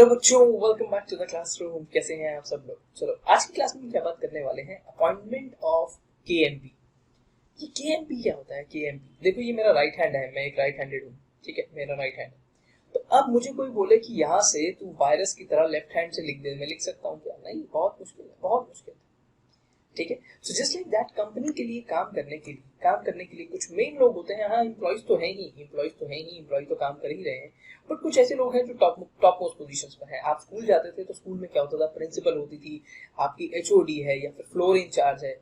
Hello बच्चों, welcome back to the classroom. कैसे हैं आप सब लोग? चलो आज की क्लास में क्या बात करने वाले हैं, अपॉइंटमेंट ऑफ केएमपी। ये केएमपी क्या होता है? केएमपी देखो, ये मेरा राइट हैंड है, मैं एक राइट हैंडेड हूँ, ठीक है, मेरा राइट हैंड है। तो अब मुझे कोई बोले कि यहाँ से तू वायरस की तरह लेफ्ट हैंड से लिख दे, मैं लिख सकता हूँ क्या? नहीं, बहुत मुश्किल है, बहुत मुश्किल है, ठीक है। So just like that, company के लिए काम करने के लिए कुछ मेन लोग होते हैं। हाँ, एम्प्लॉइज तो है ही, एम्प्लॉय तो काम कर ही रहे हैं, बट कुछ ऐसे लोग हैं जो टॉप मोस्ट पोजीशंस पर हैं। आप स्कूल जाते थे तो स्कूल में क्या होता था? प्रिंसिपल होती थी, आपकी एचओडी है या फिर फ्लोर इंचार्ज है,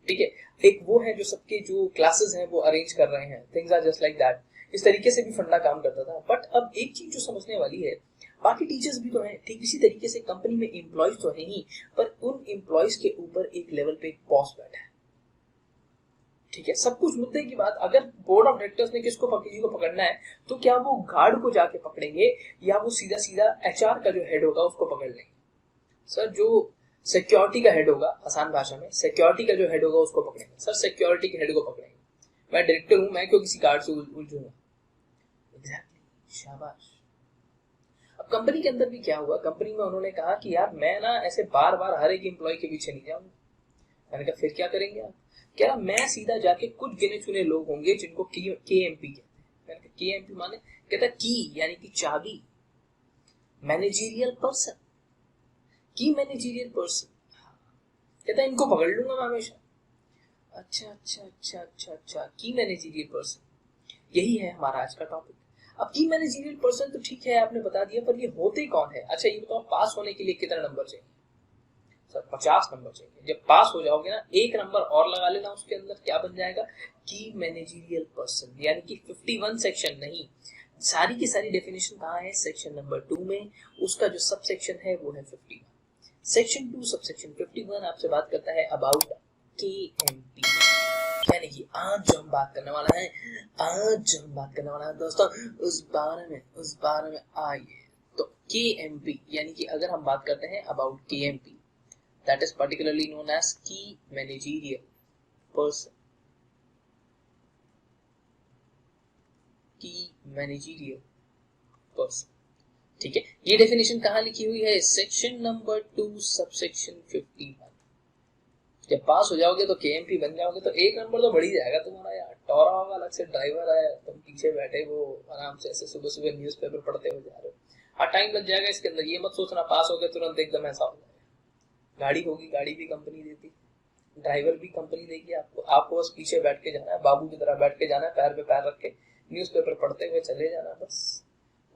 ठीक है। एक वो है जो सबके जो क्लासेस हैं वो अरेंज कर रहे हैं। Things are just like that. इस तरीके से भी फंडा काम करता था। बट अब एक चीज जो समझने वाली है, बाकी टीचर्स भी तो हैं, ठीक इसी तरीके से कंपनी में एम्प्लॉयज तो है ही, पर उन एम्प्लॉयज के ऊपर एक लेवल पे एक बॉस बैठा है, ठीक है। सब कुछ मुद्दे की बात, अगर बोर्ड ऑफ डायरेक्टर्स ने किसी को पकड़ना है तो क्या वो गार्ड को जाके पकड़ेंगे या वो सीधा सीधा एचआर का जो हेड होगा उसको पकड़ लेंगे? सर, जो सिक्योरिटी का हेड होगा, आसान भाषा में सिक्योरिटी का जो हेड होगा उसको पकड़ेंगे। सर, सिक्योरिटी के हेड को पकड़ेंगे। मैं डायरेक्टर हूं, मैं क्यों किसी गार्ड से उलझूंगा? एग्जैक्टली, शाबाश। अब कंपनी के अंदर भी क्या हुआ, कंपनी में उन्होंने कहा कि यार मैं ना ऐसे बार बार हर एक एम्प्लॉय के पीछे नहीं जाऊंगा। मैंने कहा फिर क्या करेंगे आप? कह रहा मैं सीधा जाके कुछ गिने चुने लोग होंगे जिनको केएमपी कहते हैं। मैंने कहा केएमपी माने? कहता की यानी कि चाबी, मैनेजरियल पर्सन, की मैनेजरियल पर्सन। कहता इनको पकड़ लूंगा मैं हमेशा। अच्छा, की मैनेजरियल पर्सन, यही है हमारा आज का टॉपिक। अब की मैनेजरियल पर्सन तो ठीक है, आपने बता दिया, पर ये होते कौन है? अच्छा ये बताओ, पास होने के लिए कितना नंबर चाहिए? सर 50 नंबर चाहिए। जब पास हो जाओगे ना, एक नंबर और लगा लेना उसके अंदर, क्या बन जाएगा? की मैनेजरियल पर्सन, यानी कि 51 सेक्शन नहीं, सारी की सारी डेफिनेशन कहाँ है? सेक्शन नंबर 2 में। उसका जो सब सेक्शन है वो है 51। सेक्शन 2 सब सेक्शन 51 आपसे बात करता है अबाउट केएमपी। यानी कि आज जो हम बात करने वाला है दोस्तों, उस बारे में आइए। तो केएमपी यानी कि अगर हम बात करते हैं about KMP, that is particularly known as key managerial person, ठीक है। ये डेफिनेशन कहाँ लिखी हुई है? Section number 2 subsection 51। जब पास हो जाओगे तो केएमपी बन जाओगे तो एक नंबर तो बढ़ ही जाएगा तुम्हारा यार। टोरा होगा, अलग से ड्राइवर है, तुम पीछे बैठे वो आराम से ऐसे सुबह सुबह न्यूज़पेपर पढ़ते हो जा रहे हो। हाँ, टाइम लग जाएगा इसके अंदर, ये मत सोचना पास हो गए तुरंत एकदम ऐसा हो जाएगा। गाड़ी होगी, गाड़ी भी कंपनी देती, ड्राइवर भी कंपनी देगी आपको बस पीछे बैठ के जाना है, बाबू की तरह बैठ के जाना है, पैर पे पैर रख के न्यूज़पेपर पढ़ते हुए चले जाना, बस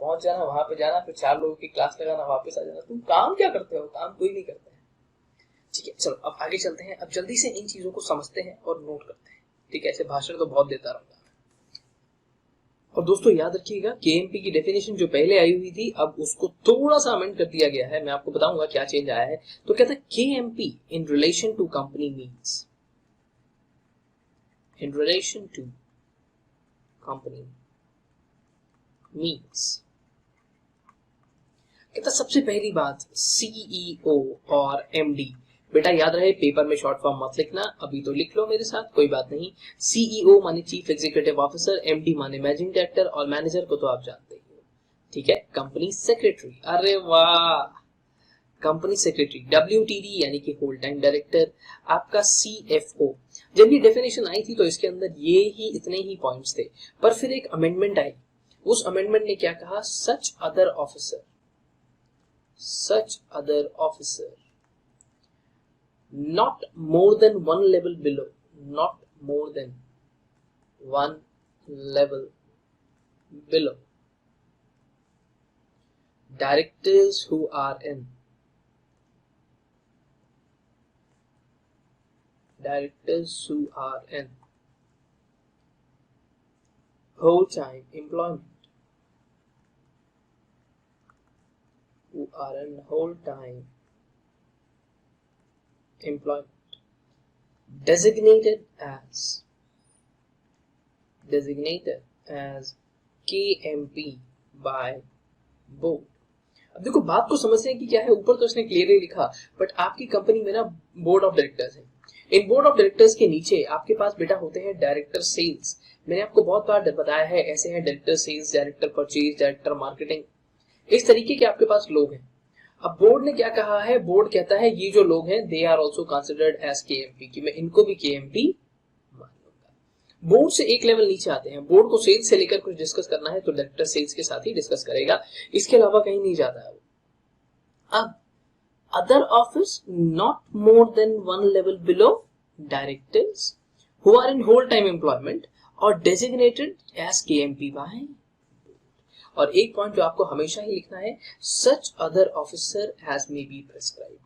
पहुंच जाना, वहां पे जाना, फिर 4 लोगों की क्लास लगाना, वापस आ जाना। तुम काम क्या करते हो? काम कोई नहीं करता है, ठीक है। चलो अब आगे चलते हैं, अब जल्दी से इन चीजों को समझते हैं और नोट करते हैं, ठीक है। ऐसे भाषण तो बहुत देता रहूंगा। और दोस्तों याद रखिएगा, केएमपी की डेफिनेशन जो पहले आई हुई थी, अब उसको थोड़ा सा अमेंड कर दिया गया है। मैं आपको बताऊंगा क्या चेंज आया है। तो कहता है KMP in relation to company means, in relation to company means, कहता सबसे पहली बात, सीईओ और एमडी। बेटा याद रहे, पेपर में शॉर्ट फॉर्म मत लिखना, अभी तो लिख लो मेरे साथ, कोई बात नहीं। सीईओ माने चीफ एग्जीक्यूटिव ऑफिसर, एमडी माने मैनेजिंग डायरेक्टर, और मैनेजर को तो आप जानते ही हो, ठीक है, कंपनी सेक्रेटरी। अरे वाह, कंपनी सेक्रेटरी। डब्ल्यूटीडी यानी कि होल टाइम डायरेक्टर, आपका सीएफओ। जब ये डेफिनेशन आई थी तो इसके अंदर ये ही इतने ही पॉइंट्स थे, पर फिर एक अमेंडमेंट आई। उस अमेंडमेंट ने क्या कहा? Such other officer not more than one level below, not more than one level below, directors who are in whole time employment, designated as KMP by board। अब देखो बात को समझते हैं कि क्या है। ऊपर तो इसने क्लियरली लिखा, बट आपकी कंपनी में ना बोर्ड ऑफ डायरेक्टर्स है। इन बोर्ड ऑफ डायरेक्टर्स के नीचे आपके पास बेटा होते हैं डायरेक्टर सेल्स। मैंने आपको बहुत बार बताया है, ऐसे हैं director sales, director purchase, director marketing, इस तरीके के आपके पास लोग हैं। अब बोर्ड ने क्या कहा है, बोर्ड कहता है ये जो लोग हैं they are also considered as KMP, कि मैं इनको भी केएमपी मान लूंगा। बोर्ड से एक लेवल नीचे आते हैं, बोर्ड को सेल्स से लेकर कुछ डिस्कस करना है तो डायरेक्टर सेल्स के साथ ही डिस्कस करेगा, इसके अलावा कहीं नहीं जाता है। अब other office not more than one level below directors who are in whole time employment or designated as KMP by, और एक पॉइंट जो आपको हमेशा ही लिखना है, such other officer as may be prescribed,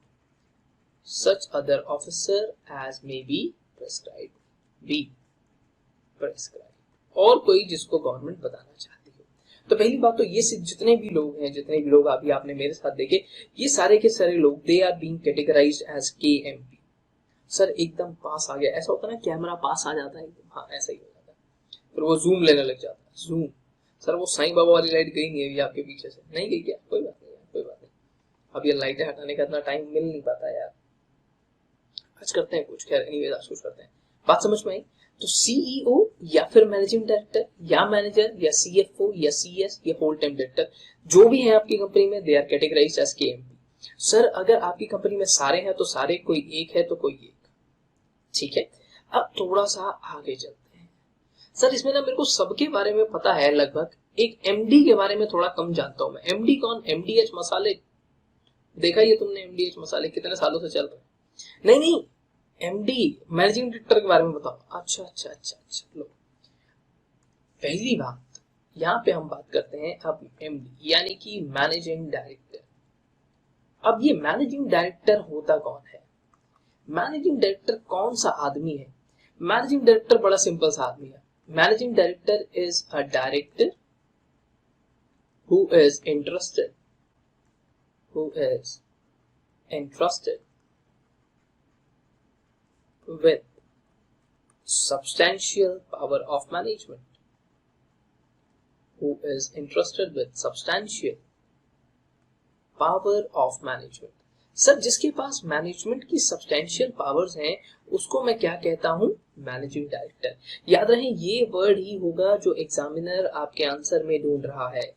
such other officer as may be prescribed, और कोई जिसको गवर्नमेंट बताना चाहती हो। तो पहली बात तो ये जितने भी लोग हैं, जितने भी लोग अभी आपने मेरे साथ देखे, ये सारे के सारे लोग they are being categorised as KMP. Sir एकदम पास आ गया, ऐसा होता है ना कैमरा पास आ जाता है एकदम, हाँ ऐसा ही हो जाता है, फिर वो जूम लेने लग जाता है, जूम। सर वो साईं बाबा वाली लाइट गई नहीं अभी आपके पीछे से, नहीं गई क्या? कोई बात नहीं यार, कोई बात नहीं, अब ये लाइटें हटाने का इतना टाइम मिल नहीं पाता यार, आज करते हैं कुछ, खैर एनीवेज आज कुछ करते हैं। बात समझ में आई? तो सीईओ या फिर मैनेजिंग डायरेक्टर या मैनेजर या सीएफओ या सीएस या होल टाइम डायरेक्टर जो भी है आपकी कंपनी में, they are categorised as KMP. Sir अगर आपकी कंपनी में सारे हैं तो सारे, कोई एक है तो कोई एक, ठीक है। अब थोड़ा सा आगे चलते हैं। सर इसमें ना मेरे को सबके बारे में पता है लगभग, एक एमडी के बारे में थोड़ा कम जानता हूं मैं। एमडी कौन? एमडीएच मसाले, देखा ये तुमने एमडीएच मसाले कितने सालों से चल रहे हैं? नहीं, एमडी मैनेजिंग डायरेक्टर के बारे में बताओ। अच्छा, लो पहली बात यहाँ पे हम बात करते हैं अब एमडी यानी कि मैनेजिंग डायरेक्टर। अब ये मैनेजिंग डायरेक्टर होता कौन है? मैनेजिंग डायरेक्टर कौन सा आदमी है? मैनेजिंग डायरेक्टर बड़ा सिंपल सा आदमी है। Managing director is a director who is entrusted with substantial power of management, who is entrusted with substantial power of management। Sir जिसके पास मैनेजमेंट की सब्सटेंशियल पावर्स हैं उसको मैं क्या कहता हूं? Managing director. याद रहे ये वर्ड ही होगा जो एग्जामिनर आपके आंसर में ढूंढ रहा है।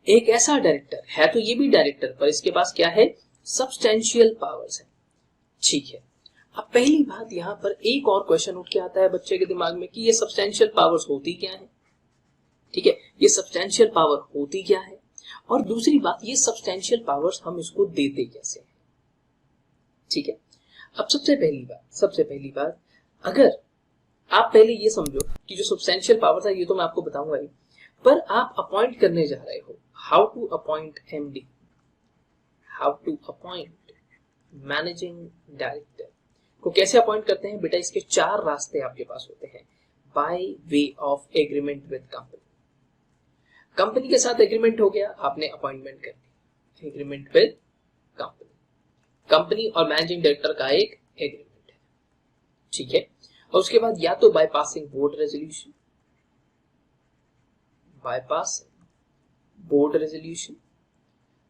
एक ऐसा डायरेक्टर है, तो ये भी डायरेक्टर, पर इसके पास क्या है? सब्सटेंशियल पावर्स है, ठीक है। अब पहली बात यहाँ पर एक और क्वेश्चन उठ के आता है बच्चे के दिमाग में कि ये सब्सटेंशियल पावर्स होती क्या है, ठीक है, ये सब्सटेंशियल पावर होती क्या है, और दूसरी बात ये सब्सटेंशियल पावर्स हम इसको देते कैसे हैं, ठीक है। अब सबसे पहली बात अगर आप पहले ये समझो कि जो सब्सटेंशियल पावर्स है ये तो मैं आपको बताऊंगा ही, पर आप अपॉइंट करने जा रहे हो, how to appoint MD, how to appoint managing director को कैसे अपॉइंट करते हैं बेटा? इसके 4 रास्ते आपके पास होते हैं। By way of agreement with company, company के साथ एग्रीमेंट हो गया, आपने अपॉइंटमेंट कर दी, एग्रीमेंट विद कंपनी, कंपनी और मैनेजिंग डायरेक्टर का एक एग्रीमेंट है, ठीक है। और उसके बाद या तो bypassing board resolution,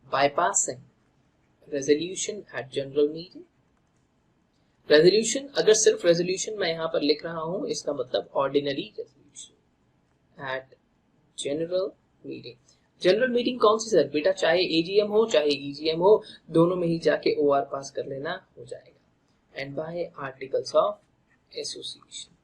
bypassing resolution at general meeting। Resolution, अगर सिर्फ रेजोल्यूशन मैं यहां पर लिख रहा हूं इसका मतलब ordinary resolution at general meeting. General meeting कौन सी सर? बेटा चाहे एजीएम हो चाहे ईजीएम हो, दोनों में ही जाके ओआर पास कर लेना हो जाएगा। And by articles of association.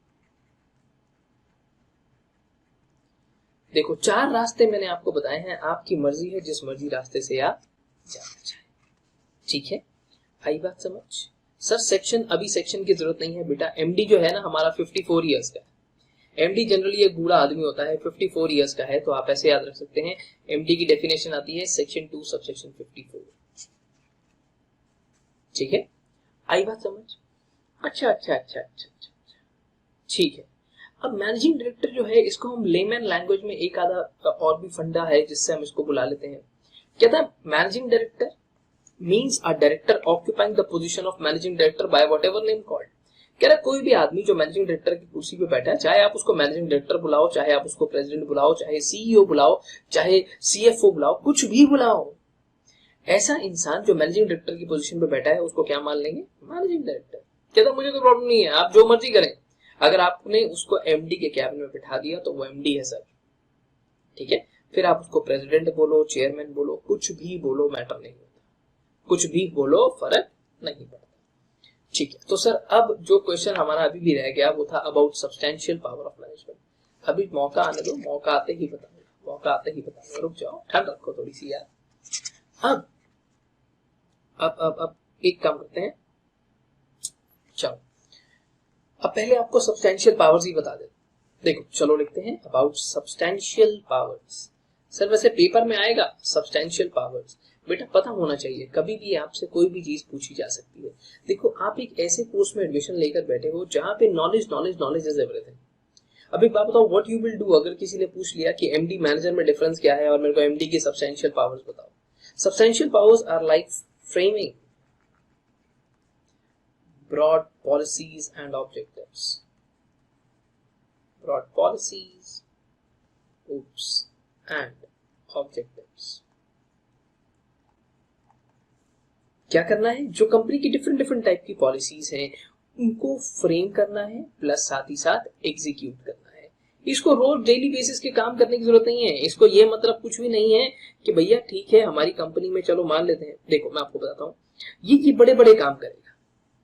देखो 4 रास्ते मैंने आपको बताए हैं, आपकी मर्जी है जिस मर्जी रास्ते से आप जाना चाहें, ठीक है। आई बात समझ? सर सेक्शन की जरूरत नहीं है बेटा। एमडी जो है ना हमारा 54 इयर्स का है। एमडी जनरली एक बूढ़ा आदमी होता है, 54 इयर्स का है, तो आप ऐसे याद रख सकते हैं। एमडी की डेफिनेशन आती है सेक्शन 2 सबसेक्शन 54, ठीक है। आई बात समझ? अच्छा, ठीक है। अब मैनेजिंग डायरेक्टर जो है इसको हम लेमैन लैंग्वेज में एक आधा और भी फंडा है जिससे हम इसको बुला लेते हैं। क्या था? Managing director means a director occupying the position of managing director by whatever name called. कह रहा कोई भी आदमी जो मैनेजिंग डायरेक्टर की कुर्सी पे बैठा है, चाहे आप उसको मैनेजिंग डायरेक्टर बुलाओ, चाहे आप उसको प्रेसिडेंट बुलाओ, चाहे सीईओ बुलाओ, चाहे सीएफओ बुलाओ, कुछ भी बुलाओ, ऐसा इंसान जो मैनेजिंग डायरेक्टर की पोजीशन पे बैठा है उसको क्या मान लेंगे? Managing director. कहता मुझे कोई प्रॉब्लम नहीं है, आप जो मर्जी करें। अगर आपने उसको एमडी के कैबिन में बिठा दिया तो वो एमडी है सर, ठीक है। फिर आप उसको प्रेसिडेंट बोलो, चेयरमैन बोलो, कुछ भी बोलो, मैटर नहीं होता, कुछ भी बोलो फर्क नहीं पड़ता। ठीक है, तो सर अब जो क्वेश्चन हमारा अभी भी रह गया वो था about substantial power of management. अभी मौका आने दो, मौका आते ही बताऊंगा, मौका आते ही बताऊंगा, रुक जाओ, ठंड रखो थोड़ी सी यार। अब एक काम करते हैं, चलो अब पहले आपको सब्सटेंशियल पावर्स ही बता दे। देखो चलो लिखते हैं अबाउट सब्सटेंशियल पावर्स। सर वैसे पेपर में आएगा सब्सटेंशियल पावर्स, बेटा पता होना चाहिए, कभी भी आपसे कोई भी चीज पूछी जा सकती है। देखो आप एक ऐसे कोर्स में एडमिशन लेकर बैठे हो जहां पे knowledge knowledge knowledge is everything. अब एक बात बताओ, व्हाट यू विल डू अगर किसी ने पूछ लिया कि एमडी मैनेजर में डिफरेंस क्या है और मेरे को एमडी की सब्सटेंशियल पावर्स बताओ। Substantial powers are like framing broad policies and objectives. Broad policies, and objectives. क्या करना है, जो कंपनी की डिफरेंट डिफरेंट टाइप की पॉलिसीज हैं उनको फ्रेम करना है, प्लस साथ ही साथ एग्जीक्यूट करना है। इसको रोज डेली बेसिस के काम करने की जरूरत नहीं है। इसको ये मतलब कुछ भी नहीं है कि भैया ठीक है हमारी कंपनी में चलो मान लेते हैं, देखो मैं आपको बताता हूँ, ये बड़े बड़े काम करेगा,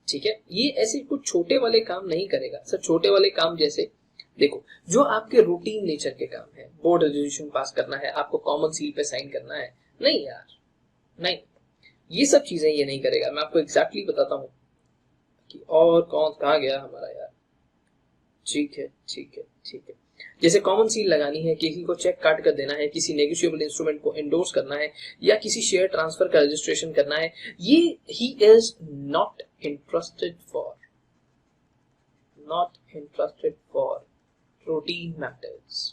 ठीक है, ये ऐसे कुछ छोटे वाले काम नहीं करेगा। सर छोटे वाले काम जैसे देखो जो आपके रूटीन नेचर के काम है, बोर्ड रेजोल्यूशन पास करना है, आपको कॉमन सील पे साइन करना है, नहीं यार नहीं, ये सब चीजें ये नहीं करेगा। मैं आपको एग्जैक्टली बताता हूँ कि और कौन कहाँ गया हमारा यार। ठीक है ठीक है ठीक है, जैसे कॉमन सील लगानी है, किसी को चेक काट कर देना है, किसी नेगोशिएबल इंस्ट्रूमेंट को एंडोर्स करना है, या किसी शेयर ट्रांसफर का रजिस्ट्रेशन करना है, ये he is not interested for routine matters.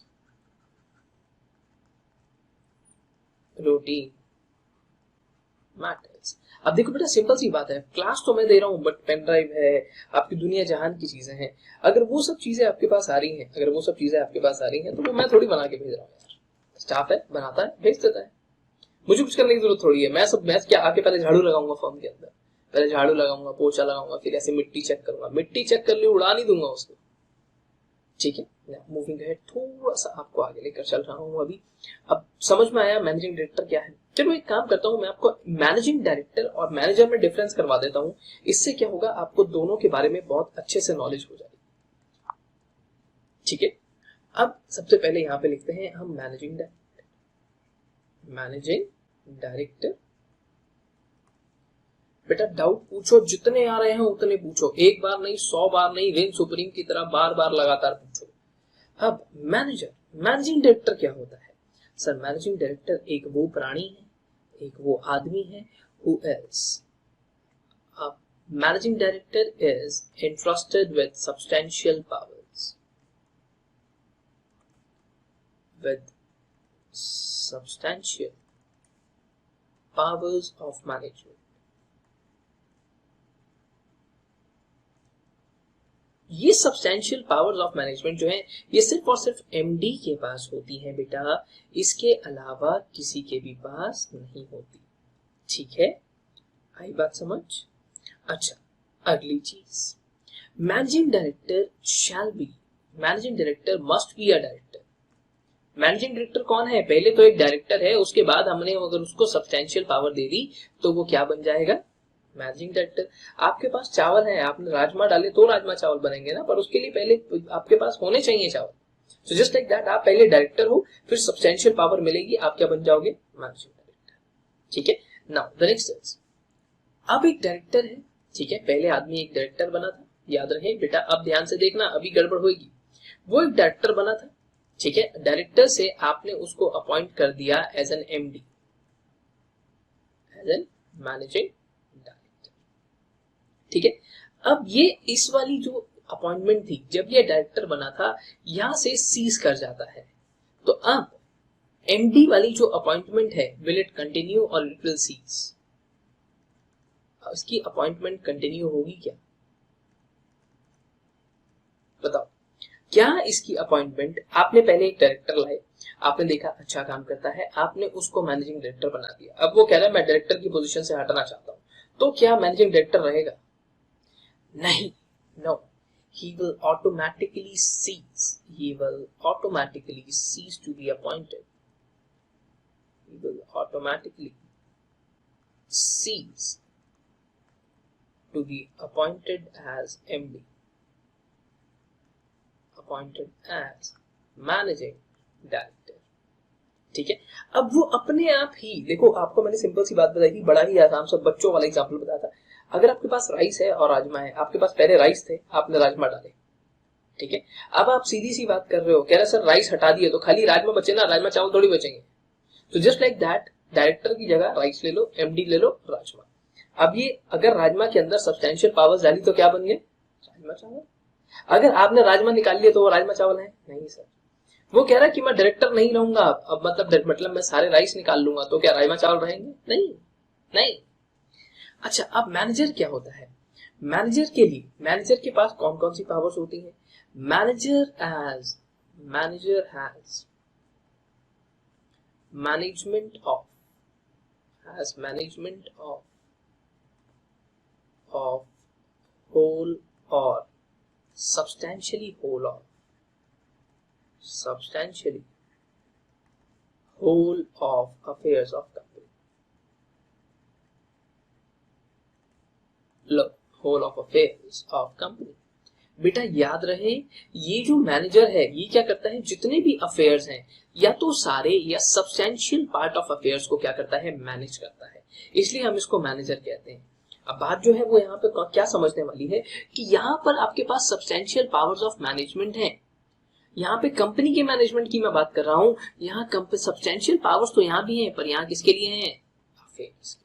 अब देखो बेटा सिंपल सी बात है, क्लास तो मैं दे रहा हूं बट पेन ड्राइव है, आपकी दुनिया जहान की चीजें हैं, अगर वो सब चीजें आपके पास आ रही हैं तो वो मैं थोड़ी बना के भेज रहा हूँ यार, स्टाफ है बनाता है भेज देता है, मुझे कुछ करने की जरूरत थोड़ी है। मैं क्या आके पहले झाड़ू लगाऊंगा फर्म के अंदर, पहले झाड़ू लगाऊंगा, पोछा लगाऊंगा, फिर ऐसे मिट्टी चेक करूंगा, मिट्टी चेक कर ली उड़ा नहीं दूंगा उसको। ठीक है, मूविंग है, थोड़ा सा आपको आगे लेकर चल रहा हूं अभी। अब समझ में आया मैनेजिंग डायरेक्टर क्या है। चलो एक काम करता हूं, मैं आपको मैनेजिंग डायरेक्टर और मैनेजर में डिफरेंस करवा देता हूं। इससे क्या होगा, आपको दोनों के बारे में बहुत अच्छे से नॉलेज हो जाएगी। ठीक है, अब सबसे पहले यहां पे लिखते हैं हम मैनेजिंग डायरेक्टर। बेटा डाउट पूछो, जितने आ रहे हैं उतने पूछो, एक बार नहीं 100 बार नहीं, रेन सुप्रीम की तरह बार बार लगातार पूछो। अब मैनेजिंग डायरेक्टर क्या होता है। सर मैनेजिंग डायरेक्टर एक वो प्राणी है, एक वो आदमी है who is managing director is entrusted with substantial powers of management। ये सब्सटेंशियल पावर्स ऑफ मैनेजमेंट जो है ये सिर्फ और सिर्फ एमडी के पास होती है बेटा, इसके अलावा किसी के भी पास नहीं होती। ठीक है, आई बात समझ। अच्छा अगली चीज, managing director must be a director. Managing director कौन है, पहले तो एक डायरेक्टर है, उसके बाद हमने अगर उसको सब्सटेंशियल पावर दे दी तो वो क्या बन जाएगा, मैनेजिंग डायरेक्टर। आपके पास चावल है, आपने राजमा डाले तो राजमा चावल बनेंगे ना, पर उसके लिए पहले आपके पास होने चाहिए चावल। सो जस्ट लाइक दैट, आप पहले डायरेक्टर हो, फिर सब्सटेंशियल पावर मिलेगी, आप क्या बन जाओगे, मैनेजिंग डायरेक्टर। ठीक है, नाउ द नेक्स्ट इज, अब एक डायरेक्टर है, ठीक है, पहले आदमी एक डायरेक्टर बना था, याद रहे बेटा, अब ध्यान से देखना अभी गड़बड़ होगी। वो एक डायरेक्टर बना था, ठीक है, डायरेक्टर से आपने उसको अपॉइंट कर दिया as an MD, as an managing. ठीक है, अब ये इस वाली जो अपॉइंटमेंट थी, जब ये डायरेक्टर बना था, यहां से सीज कर जाता है, तो अब एमडी वाली जो अपॉइंटमेंट है, विल इट कंटिन्यू और इट विल सीज। उसकी अपॉइंटमेंट कंटिन्यू होगी क्या, बताओ। क्या इसकी अपॉइंटमेंट, आपने पहले एक डायरेक्टर लाए, आपने देखा अच्छा काम करता है, आपने उसको मैनेजिंग डायरेक्टर बना दिया, अब वो कह रहा है मैं डायरेक्टर की पोजीशन से हटना चाहता हूं, तो क्या मैनेजिंग डायरेक्टर रहेगा, नहीं, no, he will automatically cease to be appointed, he will automatically cease to be appointed as MD, appointed as managing director. ठीक है, अब वो अपने आप ही, देखो आपको मैंने सिंपल सी बात बताई थी, बड़ा ही आसान सा बच्चों वाला एग्जांपल बताया था। अगर आपके पास राइस है और राजमा है, आपके पास पहले राइस थे, आपने राजमा डाले, ठीक है, अब आप सीधी सी बात कर रहे हो, कह रहे सर राइस हटा दिए तो खाली राजमा बचे ना, राजमा चावल थोड़ी बचेंगे। तो जस्ट लाइक दैट, डायरेक्टर की जगह राइस ले लो, एमडी ले लो, राजमा। अब ये अगर राजमा के अंदर सब्सटेंशियल पावर्स डाली तो क्या बन गए? राजमा चावल। अगर आपने राजमा निकाल लिया तो वो राजमा चावल है? नहीं सर। वो कह रहा है कि मैं डायरेक्टर नहीं रहूंगा, अब मतलब मैं सारे राइस निकाल लूंगा तो क्या राजमा चावल रहेंगे? नहीं, नहीं। अच्छा, अब मैनेजर क्या होता है? मैनेजर के लिए, मैनेजर के पास कौन कौन सी पावर्स होती है? Manager has management of whole or substantially whole of affairs of company. Look, whole of affairs of company. बेटा याद रहे, ये जो मैनेजर है ये क्या करता है? जितने भी अफेयर्स हैं या तो सारे या सब्सटेंशियल पार्ट ऑफ अफेयर्स को क्या करता है? मैनेज करता है, इसलिए हम इसको मैनेजर कहते हैं। अब बात जो है वो यहाँ पे क्या समझने वाली है कि यहाँ पर आपके पास सब्सटेंशियल पावर्स ऑफ मैनेजमेंट है। यहाँ पे कंपनी के मैनेजमेंट की मैं बात कर रहा हूँ, यहाँ सब्सटेंशियल पावर्स तो यहाँ भी हैं, पर यहाँ किसके लिए हैं? अफेयर्स।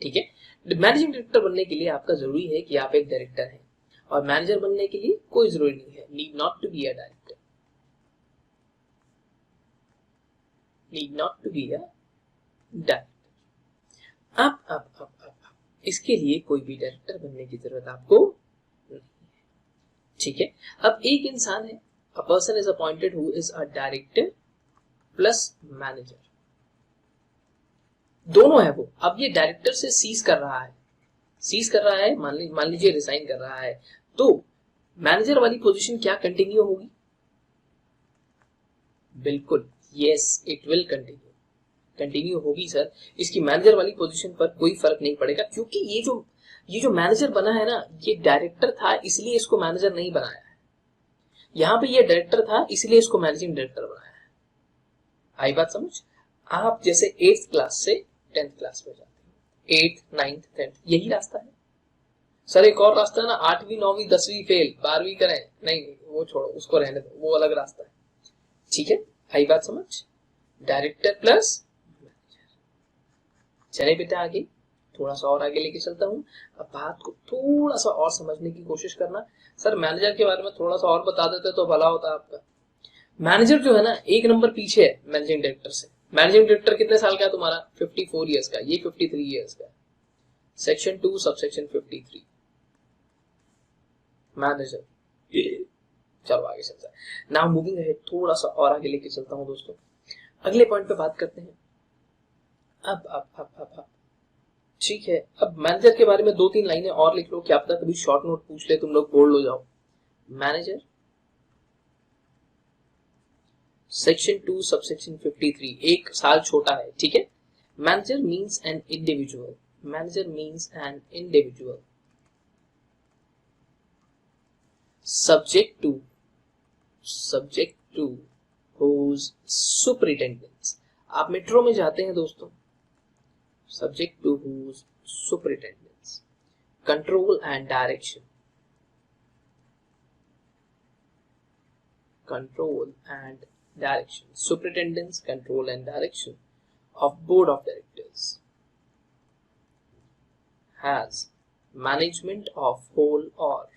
ठीक है, मैनेजिंग डायरेक्टर बनने के लिए आपका जरूरी है कि आप एक डायरेक्टर हैं, और मैनेजर बनने के लिए कोई जरूरी नहीं है, need not to be a director, अब इसके लिए कोई भी डायरेक्टर बनने की जरूरत आपको नहीं है। ठीक है, अब एक इंसान है, a person is appointed who is a director plus manager, दोनों है वो। अब ये डायरेक्टर से सीज कर रहा है, मान लीजिए रिजाइन कर रहा है, तो मैनेजर वाली पोजीशन क्या कंटिन्यू होगी? बिल्कुल, यस, इट विल कंटिन्यू होगी सर। इसकी मैनेजर वाली पोजीशन पर कोई फर्क नहीं पड़ेगा, क्योंकि ये जो मैनेजर बना है ना, ये डायरेक्टर था इसलिए इसको मैनेजर नहीं बनाया है। यहाँ पे ये डायरेक्टर था इसलिए इसको मैनेजिंग डायरेक्टर बनाया है। आई बात समझ? आप जैसे 8th क्लास से 10th क्लास में जाते हैं, 8th, 9th, 10th, यही रास्ता है सर। एक और रास्ता है ना, 8वीं 9वीं 10वीं फेल, 12वीं करें, नहीं वो छोड़ो, उसको रहने दो, वो अलग रास्ता है। ठीक है, आई बात समझ? Director plus manager. चले बेटा आगे, थोड़ा सा और आगे लेके चलता हूं। अब बात को थोड़ा सा और समझने की कोशिश करना। सर मैनेजर के बारे में थोड़ा सा और बता देते तो भला होता आपका। मैनेजर जो है ना, एक नंबर पीछे है मैनेजिंग डायरेक्टर से। मैनेजिंग डायरेक्टर कितने साल का है तुम्हारा? 54 ईयर्स का, ये 53 ईयर्स का। Section 2 subsection 53 manager. चलो आगे चलता है। नाउ मूविंग अहेड, थोड़ा सा और आगे लेके चलता हूं दोस्तों, अगले पॉइंट पे बात करते हैं। अब ठीक है, अब मैनेजर के बारे में 2-3 लाइनें और लिख लो, क्या पता कभी शॉर्ट नोट पूछ ले, तुम लोग बोल्ड हो जाओ। मैनेजर, सेक्शन 2 सबसेक्शन 53, एक साल छोटा है, ठीक है। Manager means an individual, subject to whose superintendence, आप मेट्रो में जाते हैं दोस्तों, subject to whose superintendence, control and direction superintendence, control and direction of board of directors, has management of whole or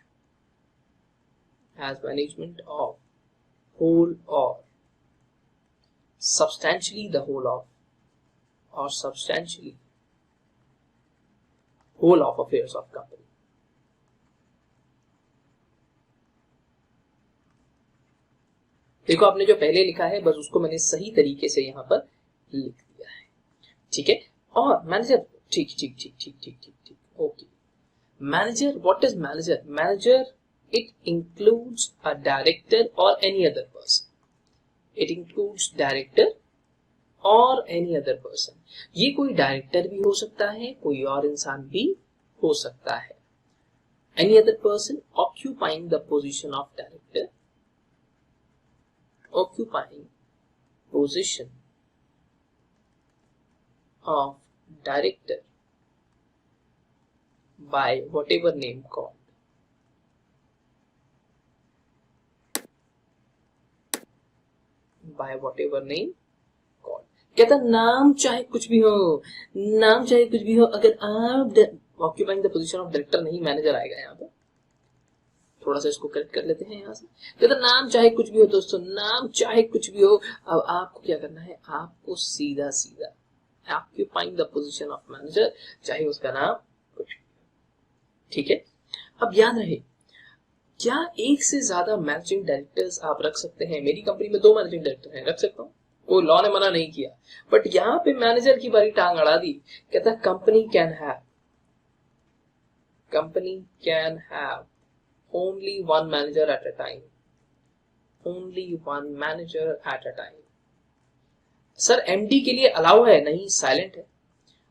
substantially the whole of or substantially whole of affairs of company। देखो आपने जो पहले लिखा है बस उसको मैंने सही तरीके से यहां पर लिख दिया है, ठीक है। और मैनेजर, ठीक, okay. Manager, what is manager? Manager, it includes a director or any other person. It includes director और एनी अदर पर्सन। ये कोई डायरेक्टर भी हो सकता है, कोई और इंसान भी हो सकता है। Any other person occupying the position of director, occupying position of director by whatever name called, by whatever name called। कहता नाम चाहे कुछ भी हो, नाम चाहे कुछ भी हो, अगर आप occupying the position of director नहीं, मैनेजर आएगा यहाँ पे, थोड़ा सा इसको करेक्ट कर लेते हैं यहाँ से। कहता नाम चाहे कुछ भी हो दोस्तों, नाम चाहे कुछ भी हो, अब आपको क्या करना है, आपको सीधा सीधा occupying the position of manager, चाहे उसका नाम कुछ भी, ठीक है। अब याद रहे, क्या एक से ज्यादा मैनेजिंग डायरेक्टर्स आप रख सकते हैं? मेरी कंपनी में 2 मैनेजिंग डायरेक्टर हैं, रख सकता हूं, कोई लॉ ने मना नहीं किया, बट यहां पे मैनेजर की बारी टांग अड़ा दी। कहता company can have only 1 manager at a time, only 1 manager at a time. Sir MD के लिए अलाउ है? नहीं, साइलेंट है।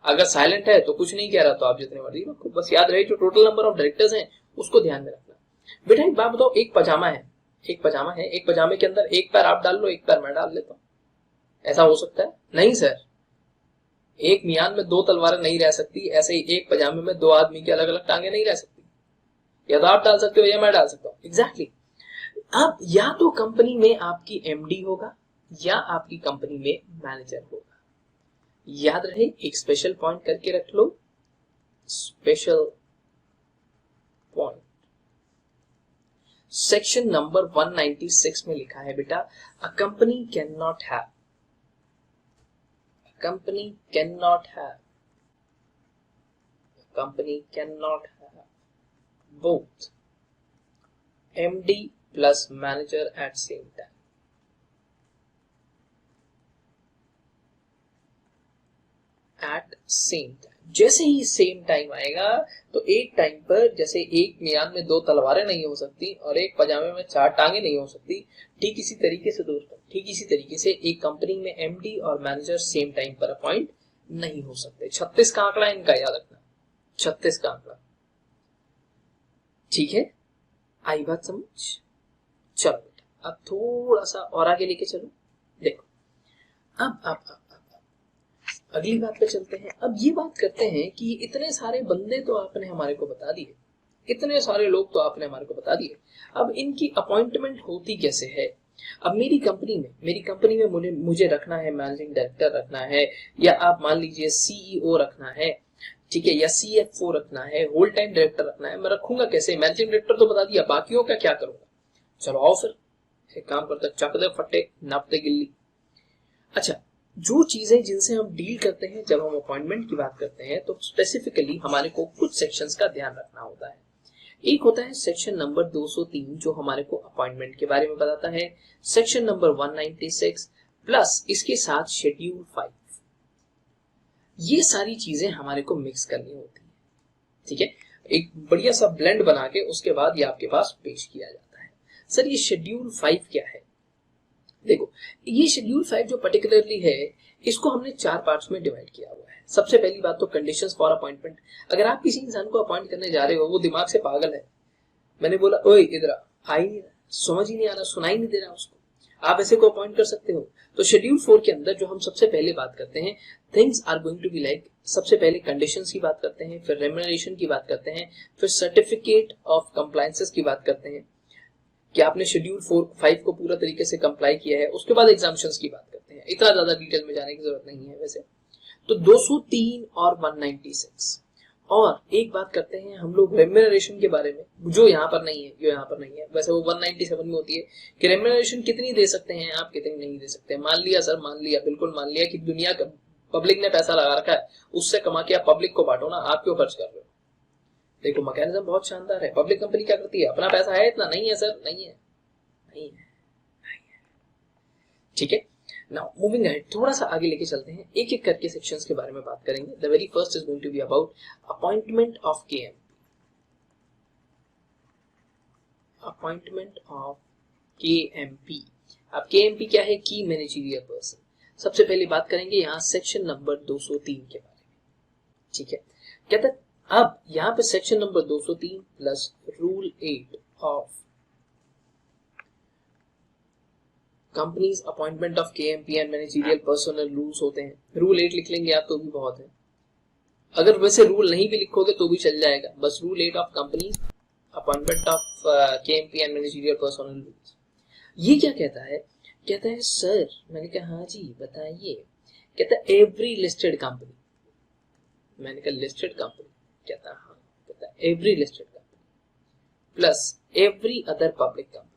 अगर साइलेंट है तो कुछ नहीं कह रहा, तो आप जितने मर्जी रखो, बस याद रहे जो टोटल नंबर ऑफ डायरेक्टर्स हैं उसको ध्यान में रखना। बेटा एक बात बताओ, एक पजामा है, एक पजामे के अंदर एक पैर आप डाल लो, एक पैर मैं डाल लेता हूं, ऐसा हो सकता है? नहीं सर, एक मियान में 2 तलवारें नहीं रह सकती, ऐसे ही एक पजामे में 2 आदमी की अलग अलग टांगे नहीं रह सकती, या तो आप डाल सकते हो या मैं डाल सकता हूं। एग्जैक्टली। अब या तो कंपनी में आपकी एमडी होगा या आपकी कंपनी में मैनेजर होगा। याद रहे, एक स्पेशल पॉइंट करके रख लो, स्पेशल पॉइंट। सेक्शन नंबर 196 में लिखा है बेटा, a company can not have, company cannot have both MD plus manager at same time। at same time, जैसे ही सेम टाइम आएगा तो एक टाइम पर, जैसे एक मियान में 2 तलवारें नहीं हो सकती और एक पजामे में 4 टांगे नहीं हो सकती, ठीक इसी तरीके से दोस्तों, ठीक इसी तरीके से एक कंपनी में एमडी और मैनेजर सेम टाइम पर अपॉइंट नहीं हो सकते। 36 का आंकड़ा इनका याद रखना, 36 का आंकड़ा, ठीक है। आई बात समझ? चलो बेटा अब थोड़ा सा और आगे लेके चलो। देखो अब अगली बात पे चलते हैं। अब ये बात करते हैं कि इतने सारे बंदे तो आपने हमारे को बता दिए, इतने सारे लोग तो आपने हमारे को बता दिए, अब इनकी अपॉइंटमेंट होती कैसे है? अब मेरी कंपनी में मुझे रखना है, मैनेजिंग डायरेक्टर रखना है, या आप मान लीजिए सीईओ रखना है, ठीक है, या सीएफओ रखना है, होल टाइम डायरेक्टर रखना है। मैं रखूंगा कैसे? मैनेजिंग डायरेक्टर तो बता दिया, बाकियों का क्या करूंगा? चलो आओ फिर एक काम करते, चक दे फट्टे नापते गिल्ली। अच्छा, जो चीजें जिनसे हम डील करते हैं जब हम अपॉइंटमेंट की बात करते हैं, तो स्पेसिफिकली हमारे को कुछ सेक्शंस का ध्यान रखना होता है। एक होता है सेक्शन नंबर 203 जो हमारे को अपॉइंटमेंट के बारे में बताता है, सेक्शन नंबर 196 प्लस इसके साथ शेड्यूल 5। ये सारी चीजें हमारे को मिक्स करनी होती है, ठीक है, एक बढ़िया सा ब्लेंड बना के उसके बाद ये आपके पास पेश किया जाता है। सर ये शेड्यूल 5 क्या है? देखो ये शेड्यूल 5 जो पर्टिकुलरली है, इसको हमने 4 पार्ट्स में डिवाइड किया हुआ है। सबसे पहली बात तो कंडीशंस फॉर अपॉइंटमेंट। अगर आप किसी इंसान को अपॉइंट करने जा रहे हो, वो दिमाग से पागल है, मैंने बोला ओए इधर आ ही नहीं रहा, समझ ही नहीं आ रहा, सुनाई नहीं दे रहा उसको, आप ऐसे को अपॉइंट कर सकते हो। तो शेड्यूल 4 के अंदर जो हम सबसे पहले बात करते हैं, things are going to be like, सबसे पहले कंडीशंस की बात करते हैं, फिर रेम्यूनरेशन की बात करते हैं, फिर सर्टिफिकेट ऑफ कंप्लायंसेस की बात करते हैं कि आपने शेड्यूल 5 को पूरा तरीके से कंप्लाई किया है, उसके बाद एग्जामिशंस की बात करते हैं। इतना ज्यादा डिटेल में जाने की जरूरत नहीं है वैसे तो। 203 और 196 और एक बात करते हैं हम लोग रेम्यूनरेशन के बारे में, जो यहाँ पर नहीं है, वैसे वो 197 में होती है कि रेम्यूनरेशन कितनी दे सकते हैं आप, कितनी नहीं दे सकते। मान लिया सर, बिल्कुल मान लिया कि दुनिया का पब्लिक ने पैसा लगा रखा है, उससे कमा के आप पब्लिक को बांटो ना, आप क्यों खर्च कर रहे हो? देखो मैकेनिज्म बहुत शानदार है। पब्लिक कंपनी क्या करती है, अपना पैसा है इतना, नहीं है सर, नहीं है। ठीक है, नाउ मूविंग अहेड, थोड़ा सा आगे लेके चलते हैं, एक एक करके सेक्शंस के बारे में बात करेंगे। The very first is going to be about appointment of KMP. Appointment of KMP. अब केएमपी क्या है? की मैनेजरियल पर्सन। सबसे पहले बात करेंगे यहाँ सेक्शन नंबर 203 के बारे में, ठीक है। कहता है अब यहाँ पे section number 203 plus rule 8 of companies appointment of KMP and managerial personal rules होते हैं। रूल 8 लिख लेंगे आप तो भी बहुत है, अगर वैसे रूल नहीं भी लिखोगे तो भी चल जाएगा, बस rule 8 of companies appointment of KMP and managerial personal rules. ये क्या कहता है? कहता है सर, मैंने कहा हाँ जी बताइए। कहता है एवरी लिस्टेड कंपनी, मैंने कहा लिस्टेड कंपनी, कहता है हाँ, कहता है every listed company plus every other public company,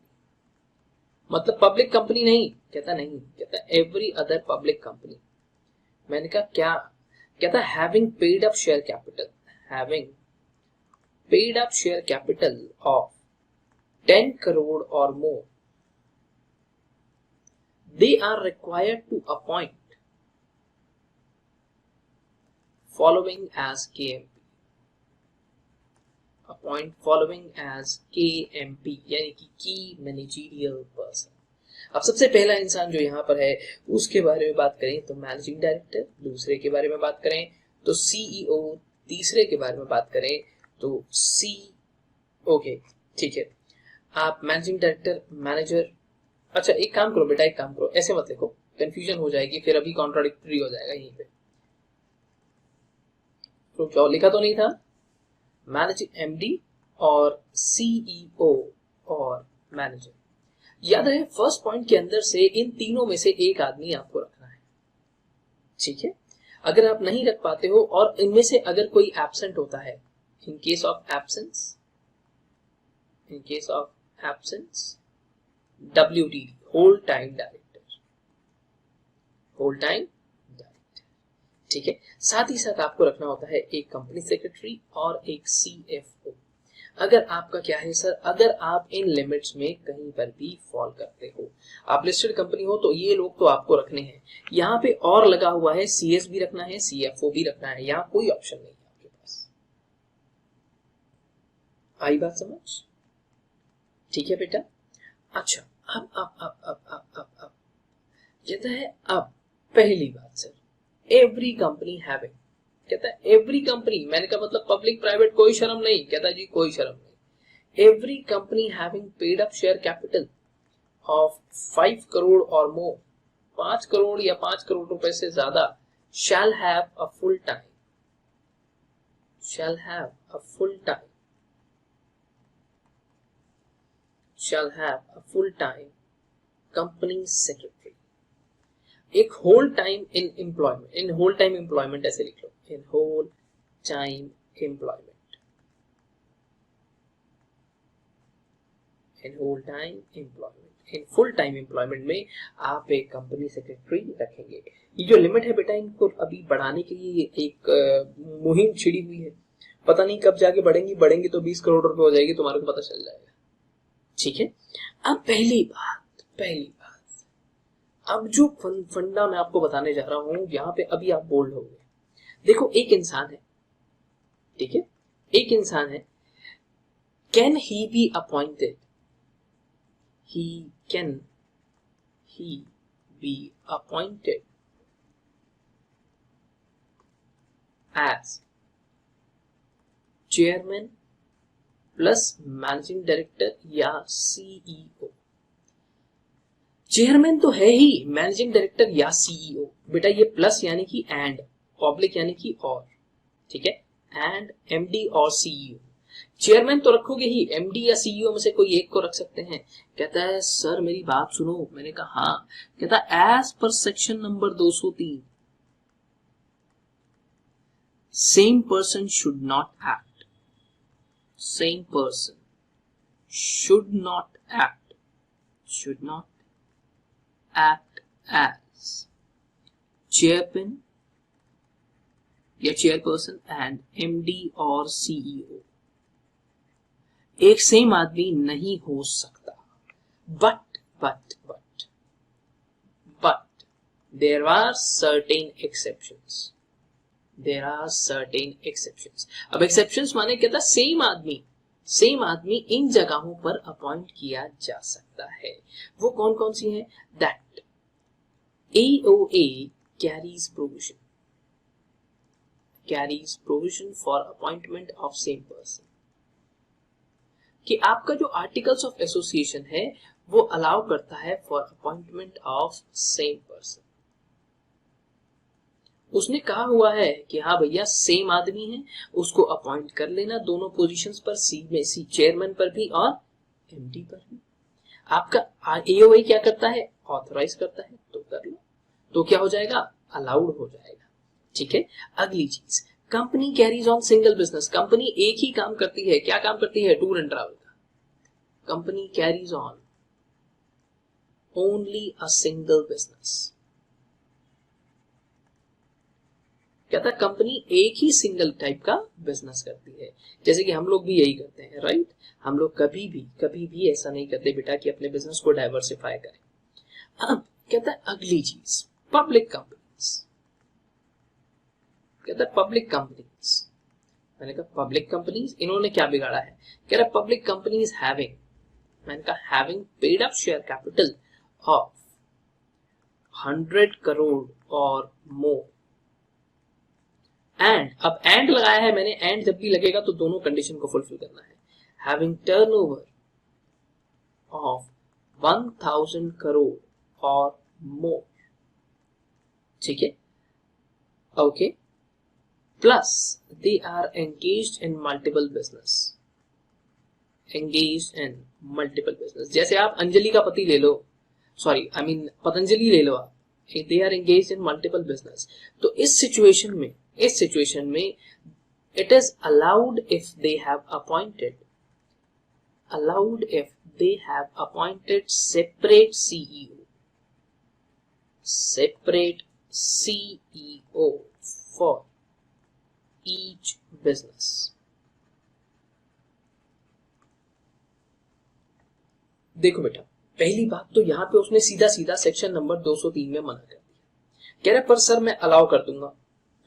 मतलब पब्लिक कंपनी नहीं, कहता नहीं, कहता एवरी अदर पब्लिक कंपनी। मैंने कहा क्या? कहता having paid up share capital, having paid up share capital of 10 crore or more, they are required to appoint following as KMP, appoint following as KMP यानी कि की मैनेजरियल पर्सन। अब सबसे पहला इंसान जो यहाँ पर है उसके बारे में बात करें तो मैनेजिंग डायरेक्टर, दूसरे के बारे में बात करें तो सीईओ, तीसरे के बारे में बात करें तो ओके ठीक है। आप मैनेजिंग डायरेक्टर, मैनेजर, अच्छा एक काम करो बेटा, एक काम करो, ऐसे मत लिखो, कंफ्यूजन हो जाएगी, फिर अभी कॉन्ट्राडिक्टरी हो जाएगा यहीं पे। तो क्या लिखा तो नहीं था? मैनेजिंग एमडी और सीईओ और मैनेजर। याद रहे फर्स्ट पॉइंट के अंदर से इन तीनों में से एक आदमी आपको रखना है, ठीक है। अगर आप नहीं रख पाते हो और इनमें से अगर कोई एब्सेंट होता है, in case of absence, in case of absence WTD, whole time director, whole time director, ठीक है। साथ ही साथ आपको रखना होता है एक कंपनी सेक्रेटरी और एक CFO। अगर आपका क्या है सर, अगर आप इन लिमिट्स में कहीं पर भी फॉल करते हो, आप लिस्टेड कंपनी हो तो ये लोग तो आपको रखने हैं। यहाँ पे और लगा हुआ है CS भी रखना है, CFO भी रखना है, यहाँ कोई ऑप्शन नहीं है आपके पास। आई बात समझ? ठीक है बेटा। अच्छा अब कहता है अब पहली बात सर, एवरी कंपनी हैविंग, कहता है एवरी कंपनी, मैंने कहा मतलब पब्लिक प्राइवेट कोई शर्म नहीं, कहता जी कोई शर्म नहीं। Every company having paid up share capital of 5 crore और मोर, 5 करोड़ या 5 करोड़ रुपए से ज्यादा, shall have a full time, shall have a full time, shall have a full time company secretary, एक whole time in employment, in whole time employment ऐसे लिख लो, in whole time employment, in whole time employment, in full time employment में आप एक company secretary रखेंगे। ये जो limit है बेटा, इनको अभी बढ़ाने के लिए एक मुहिम छिड़ी हुई है, पता नहीं कब जाके बढ़ेंगी तो 20 करोड़ रुपए हो जाएगी, तुम्हारे को पता चल जाएगा, ठीक है। अब पहली बात, अब जो फंडा मैं आपको बताने जा रहा हूं, यहां पे अभी आप बोल्ड हो गए। देखो एक इंसान है, ठीक है, एक इंसान है, can he be appointed, can he be appointed as chairman plus managing director या CEO। चेयरमैन तो है ही, मैनेजिंग डायरेक्टर या CEO, बेटा ये प्लस यानी कि एंड, पब्लिक यानी कि और, ठीक है, एंड MD और CEO। चेयरमैन तो रखोगे ही, MD या CEO में से कोई एक को रख सकते हैं। कहता है सर मेरी बात सुनो, मैंने कहा हाँ। कहता है as per section number 203 same person should not act, same person should not act as chairman या chairperson and MD और CEO। एक सेम आदमी नहीं हो सकता, but there are certain exceptions, अब एक्सेप्शंस माने कहता सेम आदमी इन जगहों पर अपॉइंट किया जा सकता है। वो कौन कौन सी हैं? That AOA carries provision for appointment of same person, कि आपका जो आर्टिकल्स ऑफ एसोसिएशन है वो अलाउ करता है for appointment of same person. उसने कहा हुआ है कि हाँ भैया सेम आदमी है, उसको अपॉइंट कर लेना दोनों पोजीशंस पर, सी में सी चेयरमैन पर भी और एमडी पर भी। आपका एओए क्या करता है, ऑथराइज करता है, तो कर लो, तो क्या हो जाएगा, अलाउड हो जाएगा। ठीक है, अगली चीज, company carries on single business. Company एक ही काम करती है, क्या काम करती है, टूर एंड ट्रैवल का। Company carries on only a single business. कहता है कंपनी एक ही सिंगल टाइप का बिजनेस करती है, जैसे कि हम लोग भी यही करते हैं, राइट। हम लोग कभी भी ऐसा नहीं करते बेटा कि अपने बिजनेस को डाइवर्सिफाई करें। अब कहता है अगली चीज, पब्लिक कंपनीज। कहता है पब्लिक कंपनीज, मैंने कहा पब्लिक कंपनीज इन्होंने क्या बिगाड़ा है, कह रहा पब्लिक कंपनीज हैविंग, मैंने कहा having paid up share capital of 100 crore और मोर, एंड, अब एंड लगाया है मैंने, एंड जब भी लगेगा तो दोनों कंडीशन को फुलफिल करना है। हैविंग टर्नओवर ऑफ 1000 करोड़ और मोर, ठीक है, okay, plus they are engaged in multiple business, engaged in multiple business. जैसे आप अंजलि का पति ले लो, सॉरी आई मीन पतंजलि ले लो आप, they are engaged in multiple business. तो इस सिचुएशन में it is allowed if they have appointed separate CEO for each business। देखो बेटा, पहली बात तो यहां पे उसने सीधा सेक्शन नंबर 203 में मना कर दिया। कह रहा पर सर मैं अलाउ कर दूंगा।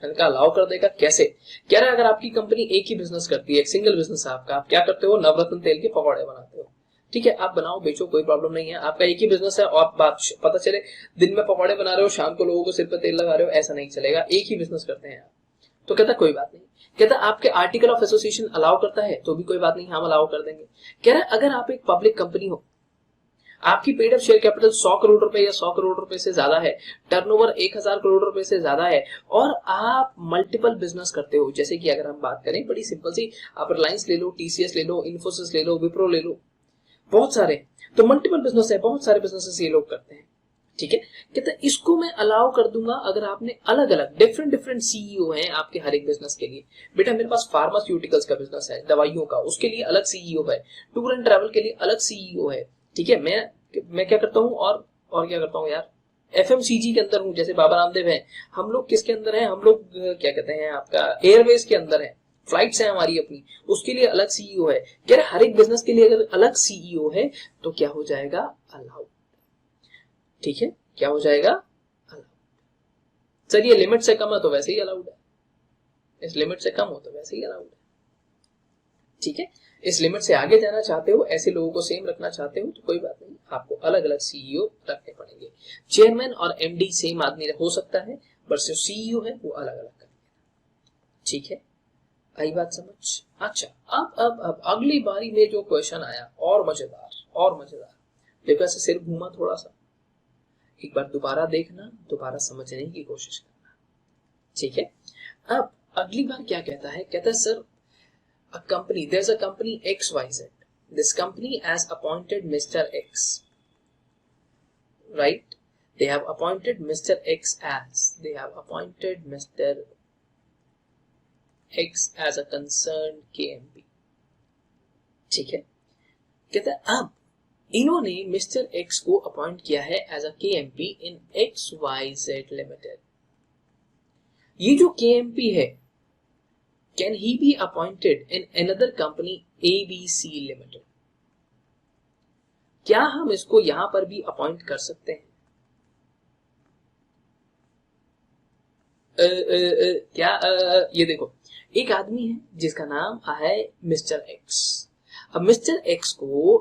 मैंने कहा अलाउ कर देगा कैसे, कह रहा है अगर आपकी कंपनी एक ही बिजनेस करती है, एक सिंगल बिजनेस है आपका, आप क्या करते हो, नवरत्न तेल के पकौड़े बनाते हो, ठीक है, आप बनाओ बेचो, कोई प्रॉब्लम नहीं है, आपका एक ही बिजनेस है, और बात पता चले दिन में पकौड़े बना रहे हो, शाम को लोगों को सिर पर तेल लगा रहे हो, ऐसा नहीं चलेगा, एक ही बिजनेस करते हैं आप। तो कहता कोई बात नहीं, कहता आपके आर्टिकल ऑफ एसोसिएशन अलाउ करता है तो भी कोई बात नहीं, हम अलाउ कर देंगे। कह रहा अगर आप एक पब्लिक कंपनी हो, आपकी paid up share capital 100 crore रुपए या 100 करोड़ रुपए से ज्यादा है, टर्नओवर 1000 करोड़ रुपए से ज्यादा है, और आप मल्टीपल बिजनेस करते हो, जैसे कि अगर हम बात करें बड़ी सिंपल सी, आप रिलायंस ले लो, टीसीएस ले लो, इन्फोसिस ले लो, विप्रो ले लो, बहुत सारे, तो मल्टीपल बिजनेस है, बहुत सारे बिजनेसेस ये लोग करते हैं, ठीक है। कहते इसको मैं अलाउ कर दूंगा अगर आपने अलग अलग डिफरेंट सीईओ हैं आपके हर एक बिजनेस के लिए। बेटा मेरे पास फार्मास्यूटिकल्स का बिजनेस है, दवाइयों का, उसके लिए अलग सीईओ है, टूर एंड ट्रैवल के लिए अलग सीईओ है, ठीक है। मैं क्या करता हूँ, और क्या करता हूँ यार, एफएमसीजी के अंदर हूँ, जैसे बाबा रामदेव है, हम लोग किसके अंदर है, हम लोग क्या कहते हैं आपका एयरवेज के अंदर है, फ्लाइट्स है हमारी अपनी, उसके लिए अलग सीईओ है। कह रहे हर एक बिजनेस के लिए अगर अलग सीईओ है तो क्या हो जाएगा, अलाउड, ठीक है, क्या हो जाएगा, अलाउड। चलिए लिमिट से कम है तो वैसे ही अलाउड है, इस लिमिट से कम हो तो वैसे ही अलाउड है, ठीक है। इस लिमिट से आगे जाना चाहते हो, ऐसे लोगों को सेम रखना चाहते हो तो कोई बात नहीं, आपको अलग अलग सीईओ रखने पड़ेंगे। चेयरमैन और एमडी सेम आदमी हो सकता है, बस जो सीईओ है वो अलग अलग करेंगे, ठीक है, आई बात समझ। अच्छा, अब अगली बारी में जो क्वेश्चन आया और मजेदार, देखो ऐसे सिर घूमा थोड़ा सा, एक बार दोबारा देखना, दोबारा समझने की कोशिश करना, ठीक है। अब अगली बार क्या कहता है, कहता है sir there's a company XYZ, this company has appointed Mr. X, right, they have appointed Mr. X as a concerned KMP, ठीक है। कहता है अब इन्होंने मिस्टर एक्स को अपॉइंट किया है as a KMP in XYZ limited. ये जो KMP है, can he be appointed in another company ABC Limited? क्या हम इसको यहां पर भी अपॉइंट कर सकते हैं? ये देखो, एक आदमी है जिसका नाम है मिस्टर एक्स। अब मिस्टर एक्स को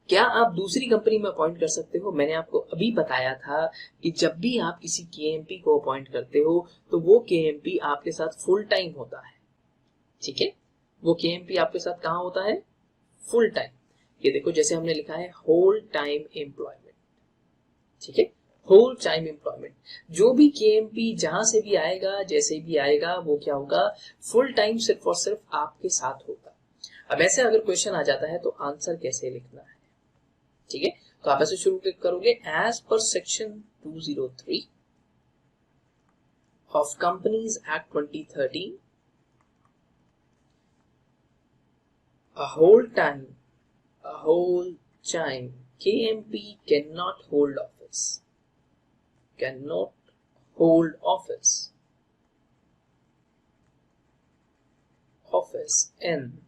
क्या आप दूसरी कंपनी में अपॉइंट कर सकते हो? मैंने आपको अभी बताया था कि जब भी आप किसी केएमपी को अपॉइंट करते हो तो वो केएमपी आपके साथ फुल टाइम होता है, ठीक है? वो केएमपी आपके साथ कहाँ होता है? Full time. ये देखो जैसे हमने लिखा है होल टाइम एम्प्लॉयमेंट, ठीक है? Whole time employment. जो भी केएमपी जहां से भी आएगा, जैसे भी आएगा, वो क्या होगा? फुल टाइम सिर्फ और सिर्फ आपके साथ होगा। अब ऐसे अगर क्वेश्चन आ जाता है तो आंसर कैसे लिखना है, ठीक है? तो आप ऐसे शुरू करोगे, as per section 203 of companies act 2013 a whole time KMP cannot hold office in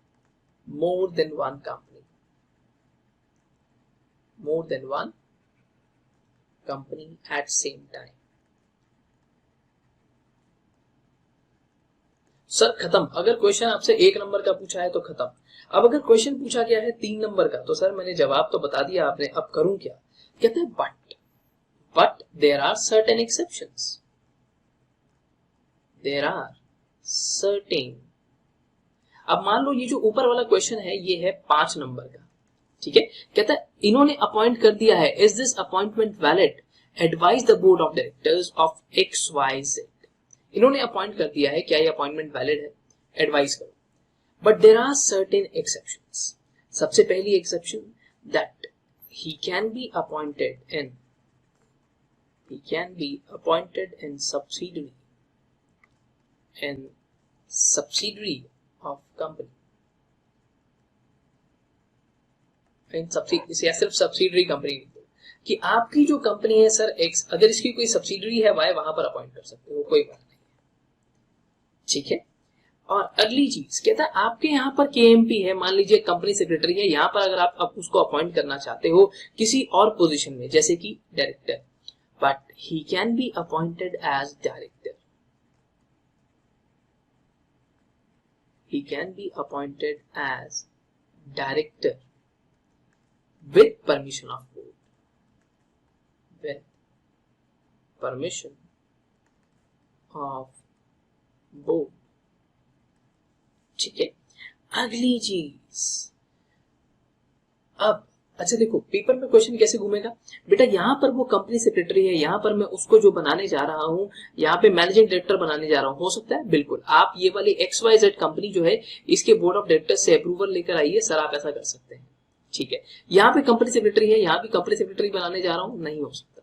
more than one company at same time। Sir खत्म। अगर क्वेश्चन आपसे 1 नंबर का पूछा है तो खत्म। अब अगर क्वेश्चन पूछा गया है 3 नंबर का तो सर मैंने जवाब तो बता दिया आपने, अब करूं क्या? कहते हैं but there are certain exceptions. अब मान लो ये जो ऊपर वाला क्वेश्चन है ये है 5 नंबर का, ठीक है? कहता है इन्होंने अपॉइंट कर दिया है, is this appointment valid? Advise the board of directors of XYZ। इन्होंने अपॉइंट कर दिया है, क्या ये अपॉइंटमेंट वैलिड है? एडवाइस करो। But there are certain exceptions. सबसे पहली exception, that he can be appointed in subsidiary of company, या सिर्फ सब्सिडरी कंपनी कि आपकी जो कंपनी है सर एक्स, अगर इसकी कोई सब्सिडरी है वाई, वहां पर अपॉइंट कर सकते हो, कोई बात नहीं, ठीक है? और अगली चीज कहता है आपके यहाँ पर केएमपी है, मान लीजिए कंपनी सेक्रेटरी है, यहाँ पर अगर आप उसको अपॉइंट करना चाहते हो किसी और पोजीशन में जैसे कि director, but he can be appointed as director. He can be appointed as director with permission of board. With permission of board. ठीक है? अगली चीज, अब अच्छा देखो पेपर में क्वेश्चन कैसे घूमेगा बेटा, यहां पर वो कंपनी सेक्रेटरी है, यहां पर मैं उसको जो बनाने जा रहा हूं, यहां पे मैनेजिंग डायरेक्टर बनाने जा रहा हूं, हो सकता है? बिल्कुल। आप ये वाली XYZ कंपनी जो है इसके बोर्ड ऑफ डायरेक्टर्स से अप्रूवल लेकर आइए, सर आप ऐसा कर सकते हैं, ठीक है? यहां पे कंपनी सेक्रेटरी है, यहां भी कंपनी सेक्रेटरी बनाने जा रहा हूं, नहीं हो सकता,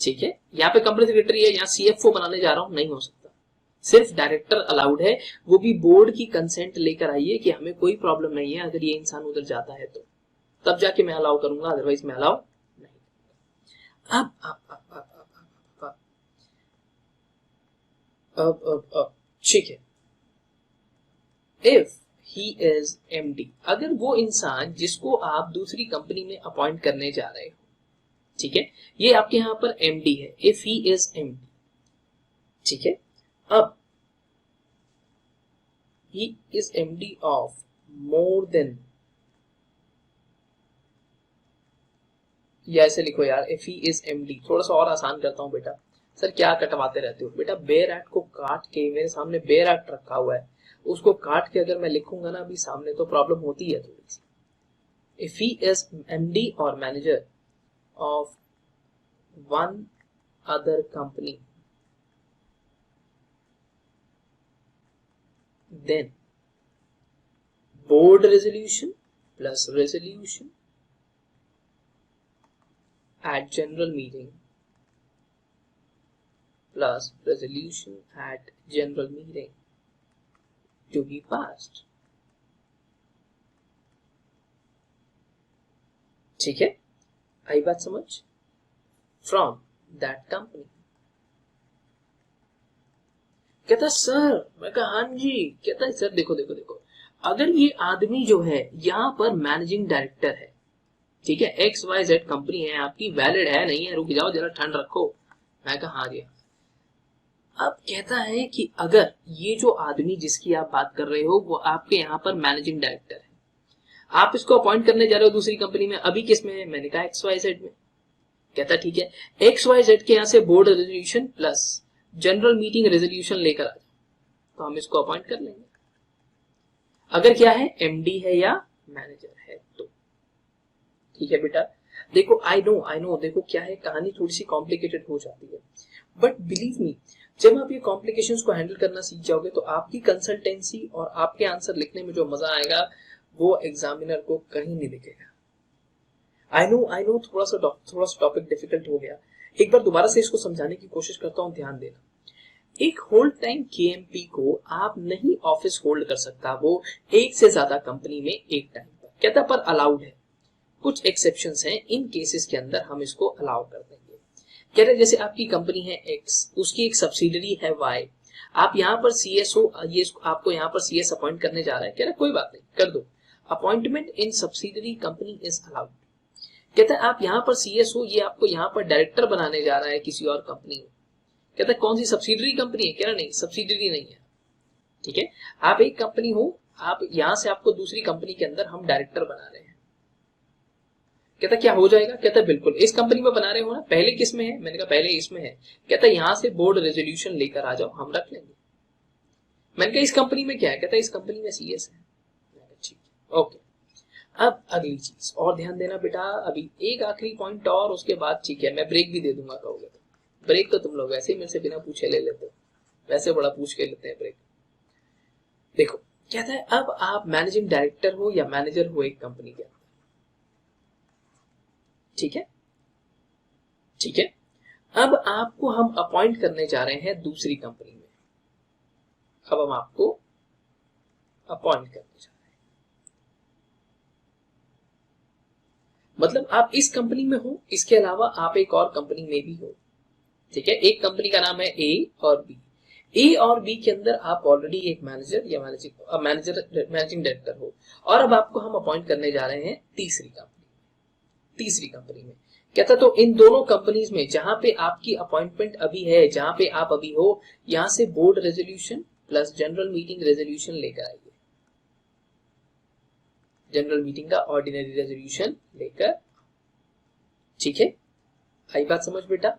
ठीक है? यहाँ पे कंपनी सेक्रेटरी है, यहाँ CFO बनाने जा रहा हूं, नहीं हो सकता। सिर्फ डायरेक्टर अलाउड है, वो भी बोर्ड की कंसेंट लेकर आइए कि हमें कोई प्रॉब्लम नहीं है, अगर ये इंसान उधर जाता है तो तब जाके मैं अलाउ करूंगा, अदरवाइज मैं अलाउ नहीं। अब ठीक है, इफ ही इज MD, अगर वो इंसान जिसको आप दूसरी कंपनी में अपॉइंट करने जा रहे हो, ठीक है, ये आपके यहां पर MD है, इफ ही इज MD, ठीक है? अब he is MD of more than, या ऐसे लिखो यार, if he is MD, थोड़ा सा और आसान करता हूं बेटा। सर क्या कटवाते रहते हो बेटा? बेयर एक्ट को काट के, मेरे सामने बेयर एक्ट रखा हुआ है, उसको काट के अगर मैं लिखूंगा ना अभी सामने तो प्रॉब्लम होती है थोड़ी सी। इफ ही इज MD और manager of one other company, then board resolution plus resolution at general meeting plus resolution at general meeting to be passed, ठीक है? आई बात समझ? from that company। कहता सर, मैं कहा हाँ जी। कहता है सर देखो देखो देखो, अगर ये आदमी जो है यहाँ पर मैनेजिंग डायरेक्टर है, ठीक है, XYZ कंपनी है आपकी, वैलिड है नहीं है, रुक जाओ जरा ठंड रखो। मैं कहा हाँ जी। अब कहता है कि अगर ये जो आदमी जिसकी आप बात कर रहे हो वो आपके यहाँ पर मैनेजिंग डायरेक्टर है, आप इसको अपॉइंट करने जा रहे हो दूसरी कंपनी में, अभी किस में है, मैंने कहा XYZ में। कहता ठीक है, XYZ के यहां से board resolution plus general meeting resolution लेकर आ जाओ, तो हम इसको अपॉइंट कर लेंगे। अगर क्या है, MD है या मैनेजर है तो ठीक है बेटा। देखो आई नो देखो क्या है, कहानी थोड़ी सी कॉम्प्लिकेटेड हो जाती है, बट बिलीव मी, जब आप ये कॉम्प्लिकेशंस को हैंडल करना सीख जाओगे तो आपकी कंसल्टेंसी और आपके आंसर लिखने में जो मजा आएगा वो एग्जामिनर को कहीं नहीं दिखेगा। आई नो थोड़ा सा टॉपिक डिफिकल्ट हो गया, एक बार दोबारा से इसको समझाने की कोशिश करता हूं, ध्यान देना। एक होल्ड टाइम KMP को आप नहीं ऑफिस होल्ड कर सकता, वो एक से ज्यादा कंपनी में एक टाइम पर, कहता पर अलाउड है, कुछ एक्सेप्शंस हैं, इन केसेस के अंदर हम इसको अलाउ कर देंगे। कह रहे जैसे आपकी कंपनी है X, उसकी एक सब्सिडरी है Y, आप यहाँ पर CS हो, ये आपको यहाँ पर CS अपॉइंट करने जा रहा है, कह रहे कोई बात नहीं कर दो, appointment in subsidiary company is allowed. कहता है आप यहाँ पर CS हो, ये आपको यहाँ पर डायरेक्टर बनाने जा रहा है किसी और कंपनी में, कहता है कौन सी सब्सिडरी कंपनी है, कह रहा नहीं सब्सिडरी नहीं है, ठीक है, आप एक कंपनी हो, आप यहां से आपको दूसरी कंपनी के अंदर हम डायरेक्टर बना रहे हैं। कहता क्या हो जाएगा, कहता बिल्कुल, इस कंपनी में बना रहे हो ना, पहले किस में है, मैंने कहा पहले इसमें है, कहता यहां से बोर्ड रेजोल्यूशन लेकर आ जाओ, हम रख लेंगे। मैंने कहा इस कंपनी में क्या है, कहता इस कंपनी में CS है, ठीक है ओके। अब अगली चीज और ध्यान देना बेटा, अभी एक आखिरी पॉइंट और, उसके बाद ठीक है मैं ब्रेक भी दे दूंगा कहोगे तो, ब्रेक तो तुम लोग वैसे ही मेरे से बिना पूछे ले लेते हो, वैसे बड़ा पूछ के लेते हैं ब्रेक। देखो कहता है अब आप मैनेजिंग डायरेक्टर हो या मैनेजर हो एक कंपनी के अंदर, ठीक है ठीक है, अब आपको हम अपॉइंट करने जा रहे हैं दूसरी कंपनी में, अब हम आपको अपॉइंट करने जा रहे हैं, मतलब आप इस कंपनी में हो, इसके अलावा आप एक और कंपनी में भी हो, ठीक है, एक कंपनी का नाम है A और B, A और B के अंदर आप ऑलरेडी एक मैनेजर या मैनेजिंग डायरेक्टर हो, और अब आपको हम अपॉइंट करने जा रहे हैं तीसरी कंपनी में। कहता तो इन दोनों कंपनीज में जहां पे आपकी अपॉइंटमेंट अभी है, जहां पे आप अभी हो, यहां से board resolution plus general meeting resolution लेकर आइए, जनरल मीटिंग का ऑर्डिनरी रेजोल्यूशन लेकर, ठीक है, आई बात समझ बेटा,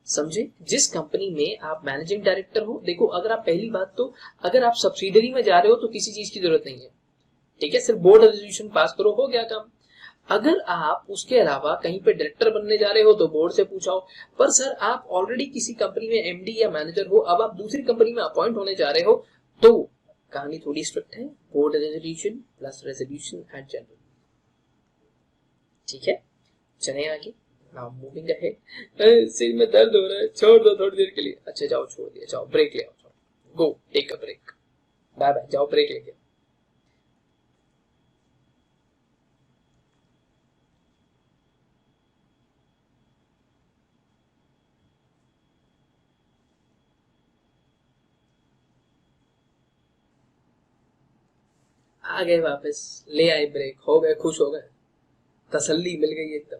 समझे। जिस कंपनी में आप मैनेजिंग डायरेक्टर हो, देखो अगर आप पहली बात तो अगर आप सब्सिडरी में जा रहे हो तो किसी चीज की जरूरत नहीं है, ठीक है, सिर्फ बोर्ड रेजोल्यूशन पास करो हो गया काम। अगर आप उसके अलावा कहीं पे डायरेक्टर बनने जा रहे हो तो बोर्ड से पूछाओ, पर सर आप ऑलरेडी किसी कंपनी में MD या मैनेजर हो, अब आप दूसरी कंपनी में अपॉइंट होने जा रहे हो, तो कहानी थोड़ी स्ट्रिक्ट है, board resolution plus resolution at general, ठीक है। चले आगे, नाउ मूविंग अहेड, सिर में दर्द हो रहा है, छोड़ दो थोड़ी देर के लिए, अच्छा जाओ छोड़ दिया, जाओ ब्रेक ले आओ, go take a break, bye bye, जाओ ब्रेक लेके। आ गए वापस, ले आए ब्रेक, हो गए खुश, हो गए, तसल्ली मिल गई एकदम।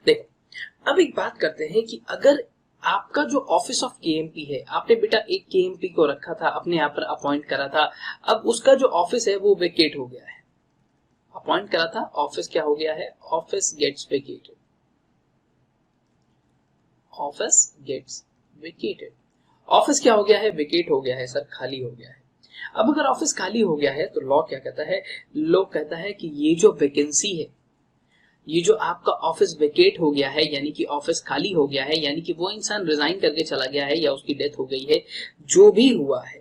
देखो अब एक बात करते हैं कि अगर आपका जो ऑफिस ऑफ KMP है, आपने बेटा एक KMP को रखा था, अपने यहाँ पर अपॉइंट करा था, अब उसका जो ऑफिस है वो वेकेट हो गया है, अपॉइंट करा था, ऑफिस क्या हो गया है, office gets vacated, office gets vacated, office क्या हो गया है, वेकेट हो गया है सर, खाली हो गया है। अब अगर ऑफिस खाली हो गया है तो लॉ क्या कहता है, लॉ कहता है कि ये जो वैकेंसी है, ये जो आपका ऑफिस वेकेट हो गया है, यानी कि ऑफिस खाली हो गया है, यानी कि वो इंसान रिजाइन करके चला गया है या उसकी डेथ हो गई है, जो भी हुआ है,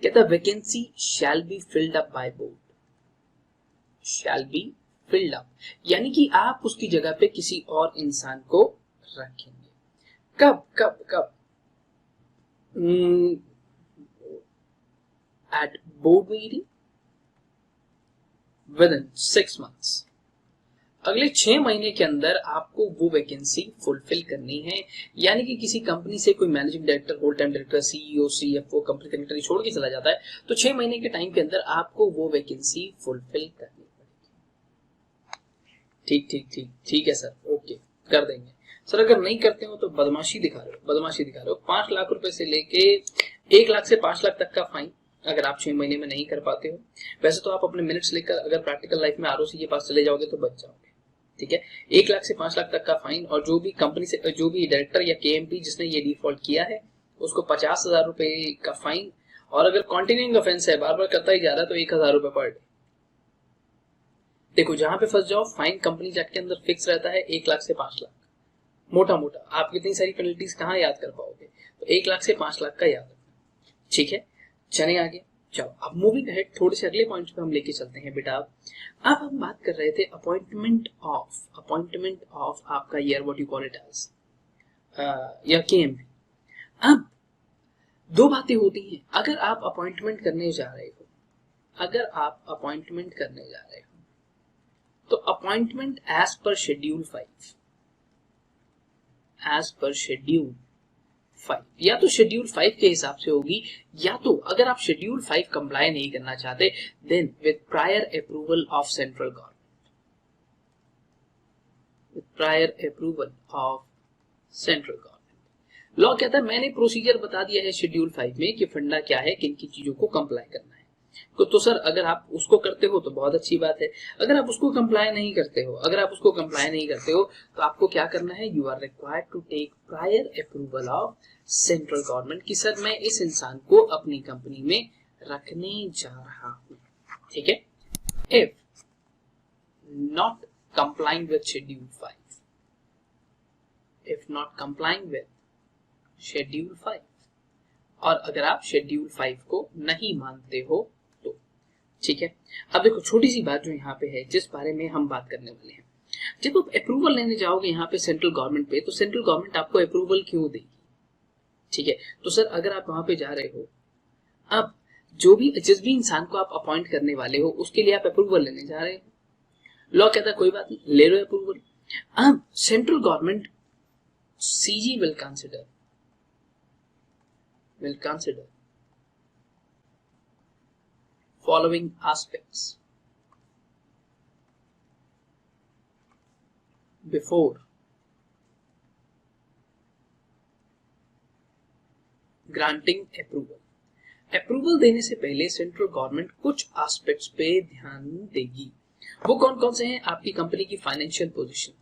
कहता है vacancy shall be filled up by board, shall be filled up, यानी कि आप उसकी जगह पे किसी और इंसान को रखेंगे। कब कब कब, at board meeting within 6 months, अगले 6 महीने के अंदर आपको वो वैकेंसी फुलफिल करनी है, यानी कि किसी कंपनी से कोई managing director, whole time director, CEO, CFO company secretary छोड़ के चला जाता है, तो 6 महीने के टाइम के अंदर आपको वो वैकेंसी फुलफिल करनी पड़ेगी। ठीक है सर, ओके कर देंगे सर। अगर नहीं करते हो तो बदमाशी दिखा रहे हो, 5 लाख रुपए से लेके 1 लाख से 5 लाख तक का फाइन, अगर आप 6 महीने में नहीं कर पाते हो। वैसे तो आप अपने मिनट्स लेकर अगर प्रैक्टिकल लाइफ में आरओसी के पास चले जाओगे तो बच जाओगे, ठीक है। 1 लाख से 5 लाख तक का फाइन, और जो भी कंपनी से जो भी डायरेक्टर या केएमपी जिसने ये डिफॉल्ट किया है उसको 50,000 रुपए का फाइन, और अगर कॉन्टिन्यूइंग ऑफेंस है, बार बार करता ही जा रहा है, तो 1,000 रुपए पर डे। देखो जहां पे फंस जाओ, फाइन कंपनी एक्ट के अंदर फिक्स रहता है 1 लाख से 5 लाख, मोटा मोटा। आप इतनी सारी पेनल्टीज कहाँ याद कर पाओगे, तो 1 लाख से 5 लाख का याद रखना, ठीक है। चले आगे, चलो अब मूविंग अहेड, थोड़े से अगले पॉइंट पे हम लेके चलते हैं बेटा। अब हम बात कर रहे थे अपॉइंटमेंट ऑफ आपका year, what you call it as, या केएमपी। अब दो बातें होती हैं, अगर आप अपॉइंटमेंट करने जा रहे हो, तो अपॉइंटमेंट एज पर शेड्यूल 5, या तो शेड्यूल 5 के हिसाब से होगी, या तो अगर आप शेड्यूल 5 कंप्लाई नहीं करना चाहते, then with prior approval of central government. Law कहता है मैंने प्रोसीजर बता दिया है शेड्यूल 5 में कि फंडा क्या है, किन की चीजों को कंप्लाई करना है। तो सर अगर आप उसको करते हो तो बहुत अच्छी बात है, अगर आप उसको कंप्लाई नहीं करते हो, तो आपको क्या करना है, you are required to take prior approval of central government कि सर मैं इस इंसान को अपनी कंपनी में रखने जा रहा हूं, ठीक है। If not complying with schedule 5, और अगर आप शेड्यूल 5 को नहीं मानते हो तो, ठीक है। अब देखो छोटी सी बात जो यहाँ पे है, जिस बारे में हम बात करने वाले हैं, जब आप अप्रूवल लेने जाओगे यहाँ पे सेंट्रल गवर्नमेंट पे, तो सेंट्रल गवर्नमेंट आपको अप्रूवल क्यों देगी, ठीक है। तो सर अगर आप वहां पे जा रहे हो, अब जिस भी इंसान को आप अपॉइंट करने वाले हो उसके लिए आप अप्रूवल लेने जा रहे हो, लॉ कहता है कोई बात नहीं, ले लो अप्रूवल। अब central government CG will consider following aspects before granting approval देने से पहले सेंट्रल गवर्नमेंट कुछ एस्पेक्ट्स पे ध्यान देगी। वो कौन कौन से हैं, आपकी कंपनी की फाइनेंशियल पोजीशन,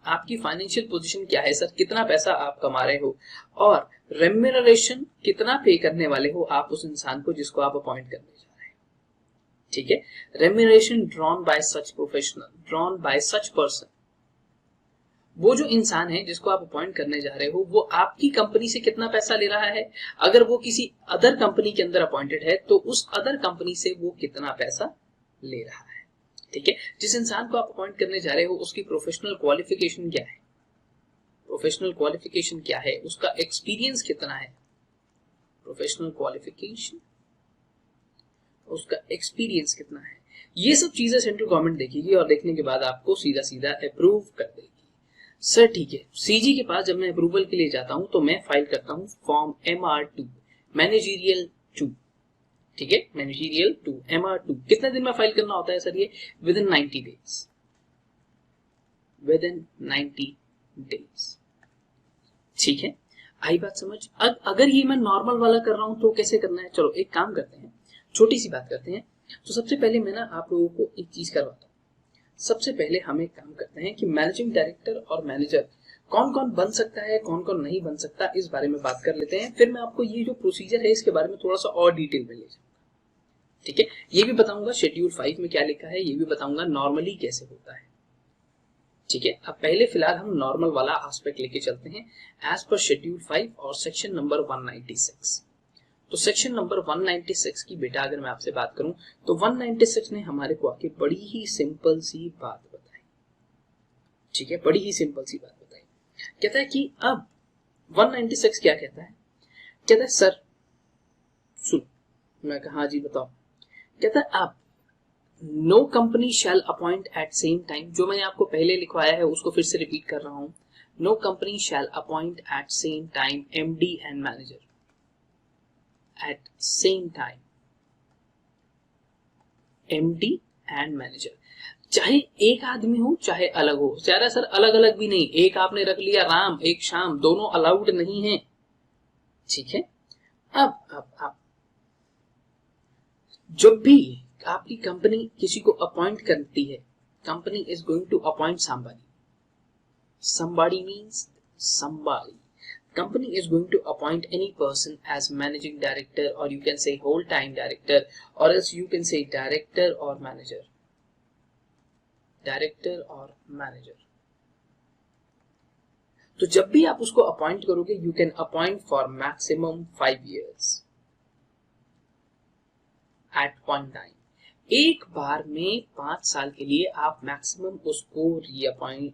आपकी फाइनेंशियल पोजीशन क्या है, सर कितना पैसा आप कमा रहे हो, और रेम्यूनरेशन कितना पे करने वाले हो आप उस इंसान को जिसको आप अपॉइंट करने जा रहे हैं, ठीक है। Remuneration drawn by such person, वो जो इंसान है जिसको आप अपॉइंट करने जा रहे हो वो आपकी कंपनी से कितना पैसा ले रहा है, अगर वो किसी अदर कंपनी के अंदर अपॉइंटेड है तो उस अदर कंपनी से वो कितना पैसा ले रहा है, ठीक है। जिस इंसान को आप अपॉइंट करने जा रहे हो उसकी प्रोफेशनल क्वालिफिकेशन क्या है, उसका एक्सपीरियंस कितना है, ये सब चीजें सेंट्रल गवर्नमेंट देखेगी, और देखने के बाद आपको सीधा सीधा अप्रूव कर देगी। सर ठीक है, सीजी के पास जब मैं अप्रूवल के लिए जाता हूं तो मैं फाइल करता हूं फॉर्म MR2 मैनेजरियल 2, ठीक है, मैनेजरियल 2 MR2। कितने दिन में फाइल करना होता है सर ये, विद इन 90 डेज, ठीक है। आई बात समझ। अगर ये मैं नॉर्मल वाला कर रहा हूं तो कैसे करना है, चलो एक काम करते हैं, छोटी सी बात करते हैं। तो सबसे पहले मैं ना आप लोगों को एक चीज करवाता हूं। सबसे पहले हम एक काम करते हैं कि मैनेजिंग डायरेक्टर और मैनेजर कौन कौन बन सकता है, कौन कौन नहीं बन सकता, इस बारे में बात कर लेते हैं। फिर मैं आपको ये जो प्रोसीजर है इसके बारे में थोड़ा सा और डिटेल में ले जाऊंगा, ठीक है। ये भी बताऊंगा शेड्यूल 5 में क्या लिखा है, ये भी बताऊंगा नॉर्मली कैसे होता है, ठीक है। अब पहले फिलहाल हम नॉर्मल वाला एस्पेक्ट लेके चलते हैं एज पर शेड्यूल 5 और सेक्शन नंबर 196। तो सेक्शन नंबर 196 की बेटा अगर मैं आपसे बात करूं तो 196 ने हमारे को आके बड़ी ही सिंपल सी बात बताई, ठीक है, बड़ी ही सिंपल सी बात बताई। कहता है कि अब 196 क्या कहता है, कहता है सर सुन, मैं कहा जी बताओ, कहता है आप no company shall appoint at same time, जो मैंने आपको पहले लिखवाया है उसको फिर से रिपीट कर रहा हूं, no company shall appoint at same time MD and manager at same time, MD and manager, चाहे एक आदमी हो चाहे अलग हो। सर अलग अलग भी नहीं, एक आपने रख लिया राम एक श्याम, दोनों अलाउड नहीं है, ठीक है। अब जब भी आपकी कंपनी किसी को अपॉइंट करती है, company is going to appoint somebody. Somebody means somebody. Company is going to appoint any person as managing director, or you can say whole time director, or else you can say director or manager. Director or manager. तो जब भी आप उसको appoint करोगे, you can appoint for maximum 5 years at one time. एक बार में 5 साल के लिए आप मैक्सिमम उसको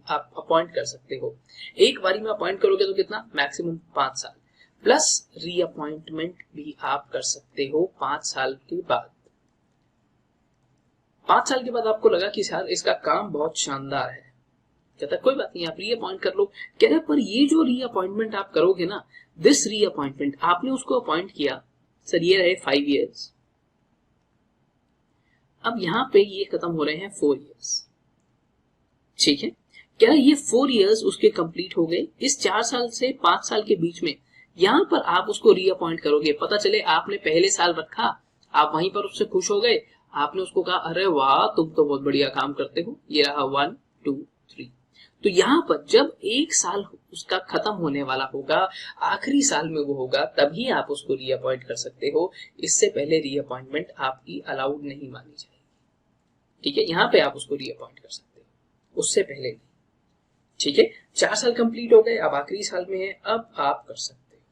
आप अपॉइंट कर सकते हो. एक बारी में अपॉइंट करोगे तो कितना, मैक्सिमम 5 साल, प्लस रीअपॉइंटमेंट भी आप कर सकते हो 5 साल के बाद. 5 साल के बाद आपको लगा कि यार इसका काम बहुत शानदार है, कहता कोई बात नहीं, आप रीअपॉइंट कर लो. कह रहे पर ये जो रीअपॉइंटमेंट आप करोगे ना, दिस रीअपॉइंटमेंट, आपने उसको अपॉइंट किया, सर ये रहे 5 years. अब यहां पे ये खत्म हो रहे हैं 4 years. ठीक है, क्या ये 4 years उसके कंप्लीट हो गए. इस 4 साल से 5 साल के बीच में यहां पर आप उसको रीअपॉइंट करोगे, पता चले आपने पहले साल रखा, आप वहीं पर उससे खुश हो गए, आपने उसको कहा अरे वाह तुम तो बहुत बढ़िया काम करते हो, ये रहा 1 2 3. तो यहां पर जब 1 साल उसका खत्म होने वाला होगा, आखिरी साल में वो होगा, तभी आप उसको रीअपॉइंट कर सकते हो. इससे पहले रीअपॉइंटमेंट आपकी अलाउड नहीं मानी जाएगी. ठीक है, यहां पे आप उसको रीअपॉइंट कर सकते हो, उससे पहले नहीं. ठीक है, 4 साल कंप्लीट हो गए, अब आखिरी साल में है, अब आप कर सकते हो.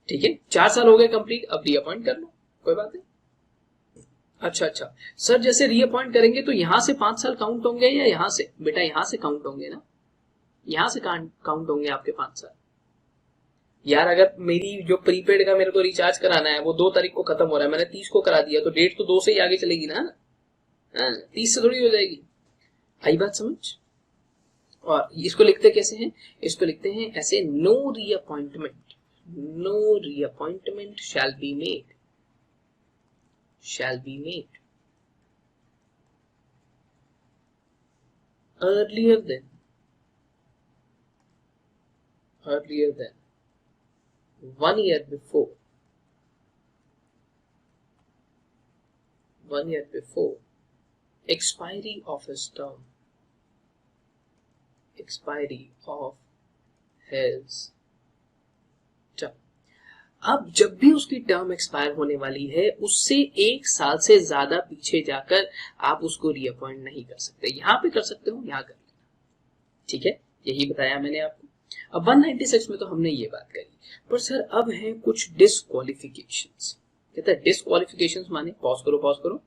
ठीक है, 4 साल हो गए कंप्लीट, अब रीअपॉइंट कर लो, कोई बात नहीं. अच्छा सर, जैसे रीअपॉइंट करेंगे तो यहां से 5 साल काउंट होंगे या यहां से, बेटा यहां से काउंट होंगे ना, यहां से काउंट होंगे आपके 5 साल. यार अगर मेरी जो प्रीपेड का मेरे को रिचार्ज कराना है वो 2 तारीख को खत्म हो रहा है, मैंने 30 को करा दिया, तो डेट तो 2 से ही आगे चलेगी ना, 30 से थोड़ी हो जाएगी. आई बात समझ. और इसको लिखते कैसे हैं, इसको लिखते हैं ऐसे, no reappointment, no reappointment shall be made, shall be made earlier than 1 year before, 1 year before expiry of his term, expiry of his term. अब जब भी उसकी टर्म एक्सपायर होने वाली है, उससे 1 साल से ज्यादा पीछे जाकर आप उसको रीअपॉइंट नहीं कर सकते. यहां पे कर सकते हो, यहां कर लेना. ठीक है, यही बताया मैंने आपको. अब 196 में तो हमने ये बात करी, पर सर अब है कुछ डिस्क्वालिफिकेशंस. कहता है डिस्क्वालिफिकेशंस माने, पॉज करो.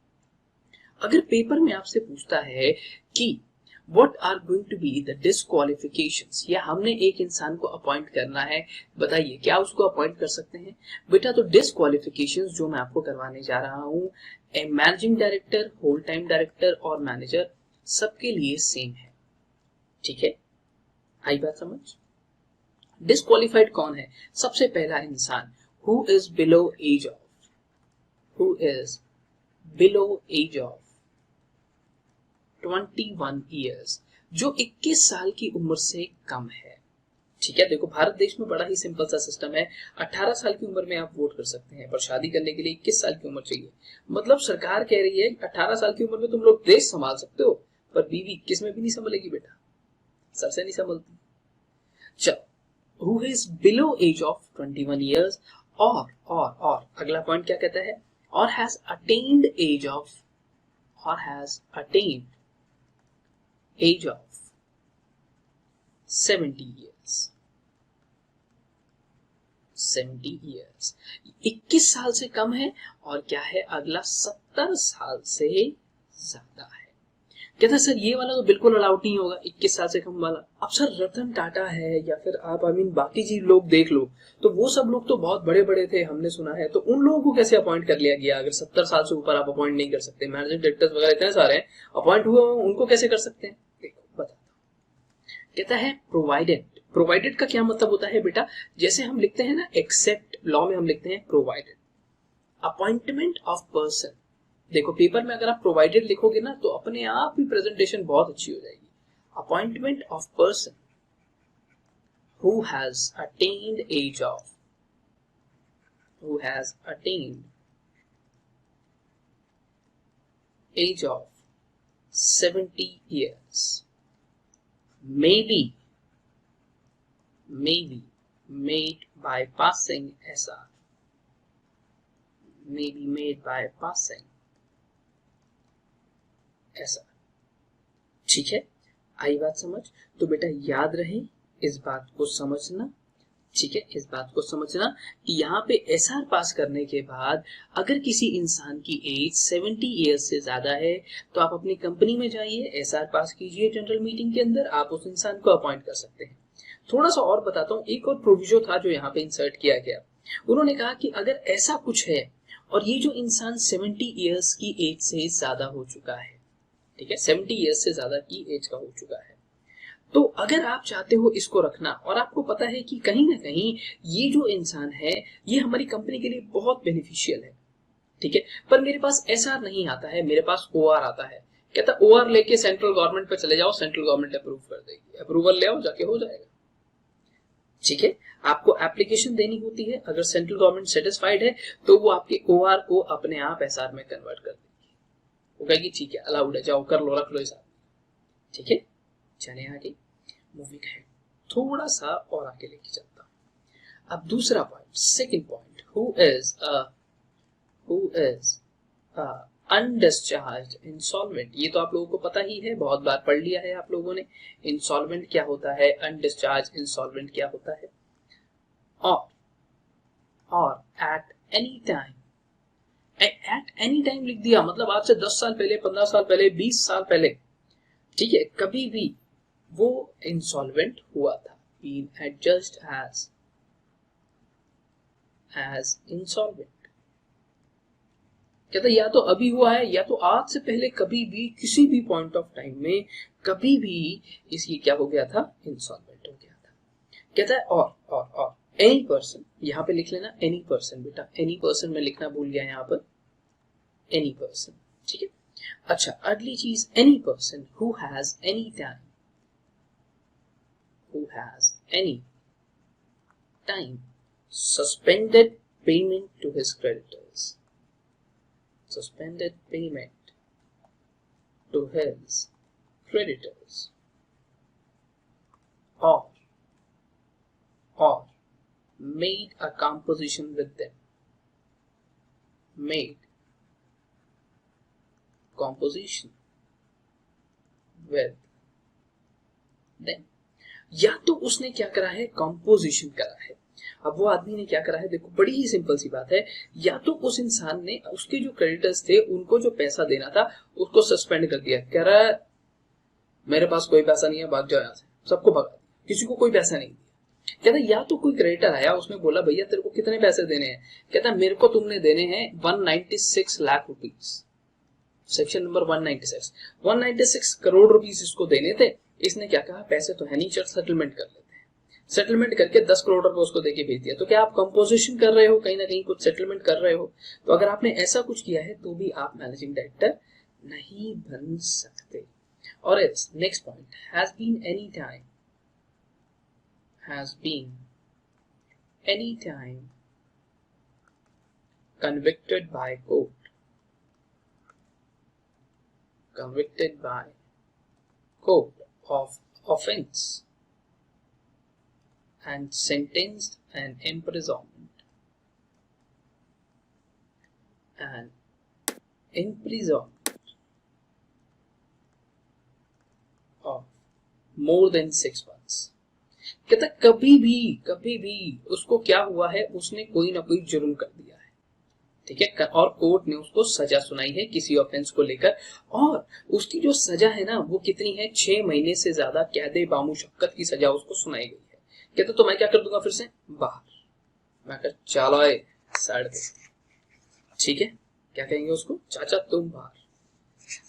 अगर पेपर में आपसे पूछता है कि What are going to be the disqualifications, या हमने एक इंसान को अपॉइंट करना है, बताइए क्या उसको अपॉइंट कर सकते हैं. बेटा तो डिस्क्वालिफिकेशंस जो मैं आपको करवाने जा रहा हूं, managing director, whole time director और मैनेजर, सबके लिए सेम है. ठीक है, आई बात समझ. डिस्क्वालिफाइड कौन है, सबसे पहला इंसान who is below age of 21 years, जो 21 साल की उम्र से कम है. ठीक है, देखो भारत देश में बड़ा ही सिंपल सा सिस्टम है, 18 साल की उम्र में आप वोट कर सकते हैं, पर शादी करने के लिए 21 साल की उम्र चाहिए. मतलब सरकार कह रही है 18 साल की उम्र में तुम लोग देश संभाल सकते हो, पर बीवी 21 में भी नहीं संभलेगी बेटा, सबसे नहीं संभलती. चलो, who is below age of 21 years, और अगला पॉइंट क्या कहता है, और has attained age of 70 years. 70 years 21 साल से कम है, और क्या है अगला 70 साल से ज्यादा है. कहते हैं सर ये वाला तो बिल्कुल अलाउड नहीं होगा, 21 साल से कम वाला. अब सर रतन टाटा है या फिर आप बाकी चीज लोग देख लो, तो वो सब लोग तो बहुत बड़े बड़े थे, हमने सुना है, तो उन लोगों को कैसे अपॉइंट कर लिया गया. अगर 70 साल से ऊपर आप अपॉइंट नहीं कर सकते, मैनेजिंग डायरेक्टर्स वगैरह इतने सारे हैं, अपॉइंट हुए उनको कैसे कर सकते हैं. देखो बताता हूं. कहता है प्रोवाइडेड का क्या मतलब होता है बेटा, जैसे हम लिखते हैं ना एक्सेप्ट, लॉ में हम लिखते हैं प्रोवाइडेड. अपॉइंटमेंट ऑफ पर्सन, देखो पेपर में अगर आप प्रोवाइडेड लिखोगे ना तो अपने आप ही प्रेजेंटेशन बहुत अच्छी हो जाएगी. Appointment of person who has attained age of who has attained age of 70 years may be made by passing SR, may be made by passing SR। ठीक है, आई बात समझ? तो बेटा याद रहे इस बात को समझना, ठीक है, इस बात को समझना कि यहाँ पे एसआर पास करने के बाद अगर किसी इंसान की एज 70 ईयर्स से ज्यादा है तो आप अपनी कंपनी में जाइए, एसआर पास कीजिए, जनरल मीटिंग के अंदर आप उस इंसान को अपॉइंट कर सकते हैं। थोड़ा सा और बताता हूँ, एक और प्रोविजो था जो यहाँ पे इंसर्ट किया गया। उन्होंने कहा कि अगर ऐसा कुछ है और ये जो इंसान 70 ईयर्स की एज से ज्यादा हो चुका है, ठीक है, 70 ईयर्स से ज्यादा की एज का हो चुका है, तो अगर आप चाहते हो इसको रखना और आपको पता है कि कहीं ना कहीं ये जो इंसान है ये हमारी कंपनी के लिए बहुत बेनिफिशियल है, ठीक है, पर मेरे पास एसआर नहीं आता है, मेरे पास ओआर आता है, कहता ओआर लेके सेंट्रल गवर्नमेंट पे चले जाओ, सेंट्रल गवर्नमेंट अप्रूव कर देगी, अप्रूवल ले आओ, जाके हो जाएगा। ठीक है, आपको एप्लीकेशन देनी होती है, अगर सेंट्रल गवर्नमेंट सेटिस्फाइड है तो वो आपके ओआर को अपने आप एसआर में कन्वर्ट कर देगी, वो कहेगी ठीक है अलाउड है, जाओ कर लो, रख लो एसआर। ठीक है, चले आगे, मूविंग है, थोड़ा सा और आगे लेके चलता हूं। अब दूसरा point, second point, who is undischarged insolvent. ये तो आप लोगों को पता ही है, बहुत बार पढ़ लिया है आप लोगों ने, इंसॉल्वेंट क्या होता है, अनडिस्चार्ज इंसॉल्वेंट क्या होता है। और at any time, at any time लिख दिया, मतलब आज से 10 साल पहले, 15 साल पहले, 20 साल पहले, ठीक है, कभी भी वो इंसॉल्वेंट हुआ था, बीन एडजस्ट एज इंसॉल्वेंट। कहता या तो अभी हुआ है या तो आज से पहले कभी भी किसी भी पॉइंट ऑफ टाइम में कभी भी इसकी क्या हो गया था, इंसॉल्वेंट हो गया था। कहता है और एनी पर्सन, यहां पे लिख लेना एनी पर्सन, बेटा एनी पर्सन में लिखना भूल गया यहां पर, एनी पर्सन, ठीक है। अच्छा, अगली चीज, any person who has any time, who has any time suspended payment to his creditors, suspended payment to his creditors, or made a composition with them, made composition with them, या तो उसने क्या करा है, कंपोजिशन करा है। अब वो आदमी ने क्या करा है, देखो बड़ी ही सिंपल सी बात है, या तो उस इंसान ने उसके जो क्रेडिटर्स थे उनको जो पैसा देना था उसको सस्पेंड कर दिया, कह रहा है मेरे पास कोई पैसा नहीं है, भाग जाओ यहाँ से, सबको भगा दिया, किसी को कोई पैसा नहीं दिया। कहता या तो कोई क्रेडिटर आया, उसने बोला भैया तेरे को कितने पैसे देने हैं, कहता मेरे को तुमने देने हैं 196 lakh rupees, section number 196 crore rupees इसको देने थे। इसने क्या कहा, पैसे तो है नहीं, चल सेटलमेंट कर लेते हैं, सेटलमेंट करके 10 करोड़ रुपए उसको देके भेज दिया। तो क्या आप कंपोजिशन कर रहे हो, कहीं ना कहीं कुछ सेटलमेंट कर रहे हो। तो अगर आपने ऐसा कुछ किया है तो भी आप मैनेजिंग डायरेक्टर नहीं बन सकते। और next point, has been any time convicted by court of offense and sentenced and imprisonment of more than 6 months। कहता कभी भी उसको क्या हुआ है, उसने कोई ना कोई जुर्म कर दिया है, ठीक है, और कोर्ट ने उसको सजा सुनाई है किसी ऑफेंस को लेकर, और उसकी जो सजा है ना वो कितनी है, 6 महीने से ज्यादा कैदे बामुशक्कत की सजा उसको सुनाई गई है। कहते तो मैं क्या कर दूंगा, फिर से बाहर, मैं कह चलो साइड पे, ठीक है, क्या कहेंगे उसको, चाचा तुम बाहर।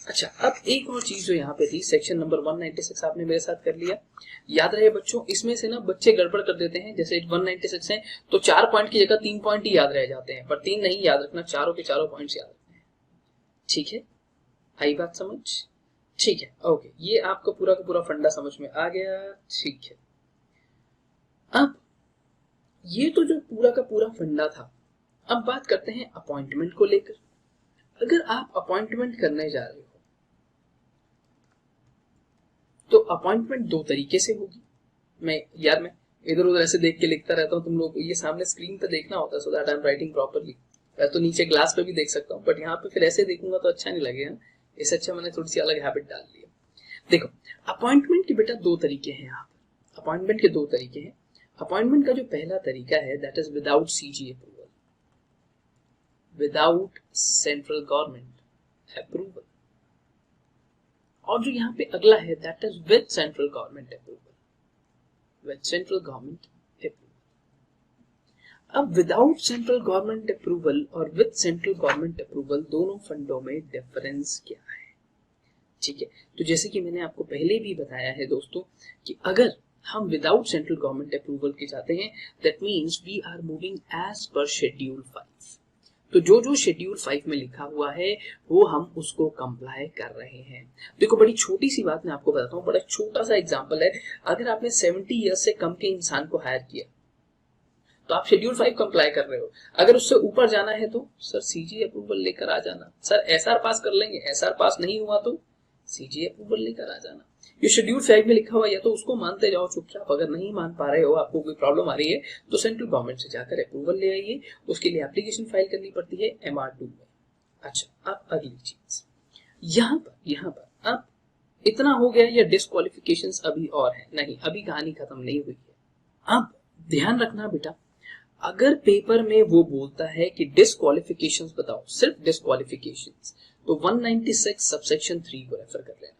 अच्छा, अब एक और चीज जो यहाँ पे थी, सेक्शन नंबर 196 आपने मेरे साथ कर लिया, याद रहे बच्चों, इसमें से ना बच्चे गड़बड़ कर देते हैं, जैसे 196 है तो 4 पॉइंट की जगह 3 पॉइंट ही याद रह जाते हैं, पर 3 नहीं याद रखना, चारों के चारों पॉइंट्स याद रखने हैं, ठीक है, आई बात समझ, ठीक है, ओके, ये आपका पूरा का पूरा फंडा समझ में आ गया, ठीक है। अब ये तो जो पूरा का पूरा फंडा था, अब बात करते हैं अपॉइंटमेंट को लेकर। अगर आप अपॉइंटमेंट करने जा रहे हो तो अपॉइंटमेंट दो तरीके से होगी। मैं इधर उधर ऐसे देख के लिखता रहता हूँ, तुम लोग ये सामने स्क्रीन पे देखना होता है so that I am writing properly. मैं तो नीचे ग्लास पे भी देख सकता हूँ, बट यहाँ पे फिर ऐसे देखूंगा तो अच्छा नहीं लगेगा, इससे अच्छा मैंने थोड़ी सी अलग हैबिट डाल ली है। देखो, अपॉइंटमेंट के बेटा दो तरीके हैं यहाँ पर। अपॉइंटमेंट के दो तरीके हैं। अपॉइंटमेंट का जो पहला तरीका है that is without CG approval, without central government approval. और जो यहाँ पे अगला है that is with central government approval, with central government approval. अब विदाउट सेंट्रल गवर्नमेंट अप्रूवल और विद सेंट्रल गवर्नमेंट अप्रूवल दोनों फंडों में डिफरेंस क्या है? ठीक है, तो जैसे कि मैंने आपको पहले भी बताया है दोस्तों कि अगर हम विदाउट सेंट्रल गवर्नमेंट अप्रूवल के जाते हैं that means we are moving as per schedule 5। तो जो शेड्यूल 5 में लिखा हुआ है वो हम उसको कंप्लाई कर रहे हैं। देखो, बड़ी छोटी सी बात मैं आपको बताता हूँ, बड़ा छोटा सा एग्जांपल है। अगर आपने 70 ईयर्स से कम के इंसान को हायर किया तो आप शेड्यूल 5 कंप्लाई कर रहे हो। अगर उससे ऊपर जाना है तो सर सीजी अप्रूवल लेकर आ जाना, सर एसआर पास कर लेंगे, एसआर पास नहीं हुआ तो सीजी अप्रूवल लेकर आ जाना। ये शेड्यूल 5 में लिखा हुआ है, या तो उसको मानते जाओ चुपचाप, अगर नहीं मान पा रहे हो, आपको कोई प्रॉब्लम आ रही है तो सेंट्रल गवर्नमेंट से जाकर अप्रूवल ले आइए। उसके लिए एप्लीकेशन फाइल करनी पड़ती है MR2 में। अच्छा, अब अगली चीज यहाँ पर अब इतना हो गया या डिस्क्वालिफिकेशंस अभी और है? नहीं, अभी कहानी खत्म नहीं हुई है। अब ध्यान रखना बेटा, अगर पेपर में वो बोलता है कि डिस्क्वालिफिकेशंस बताओ, सिर्फ डिस्क्वालिफिकेशंस, तो 196 सबसेक्शन 3 को रेफर कर लेना।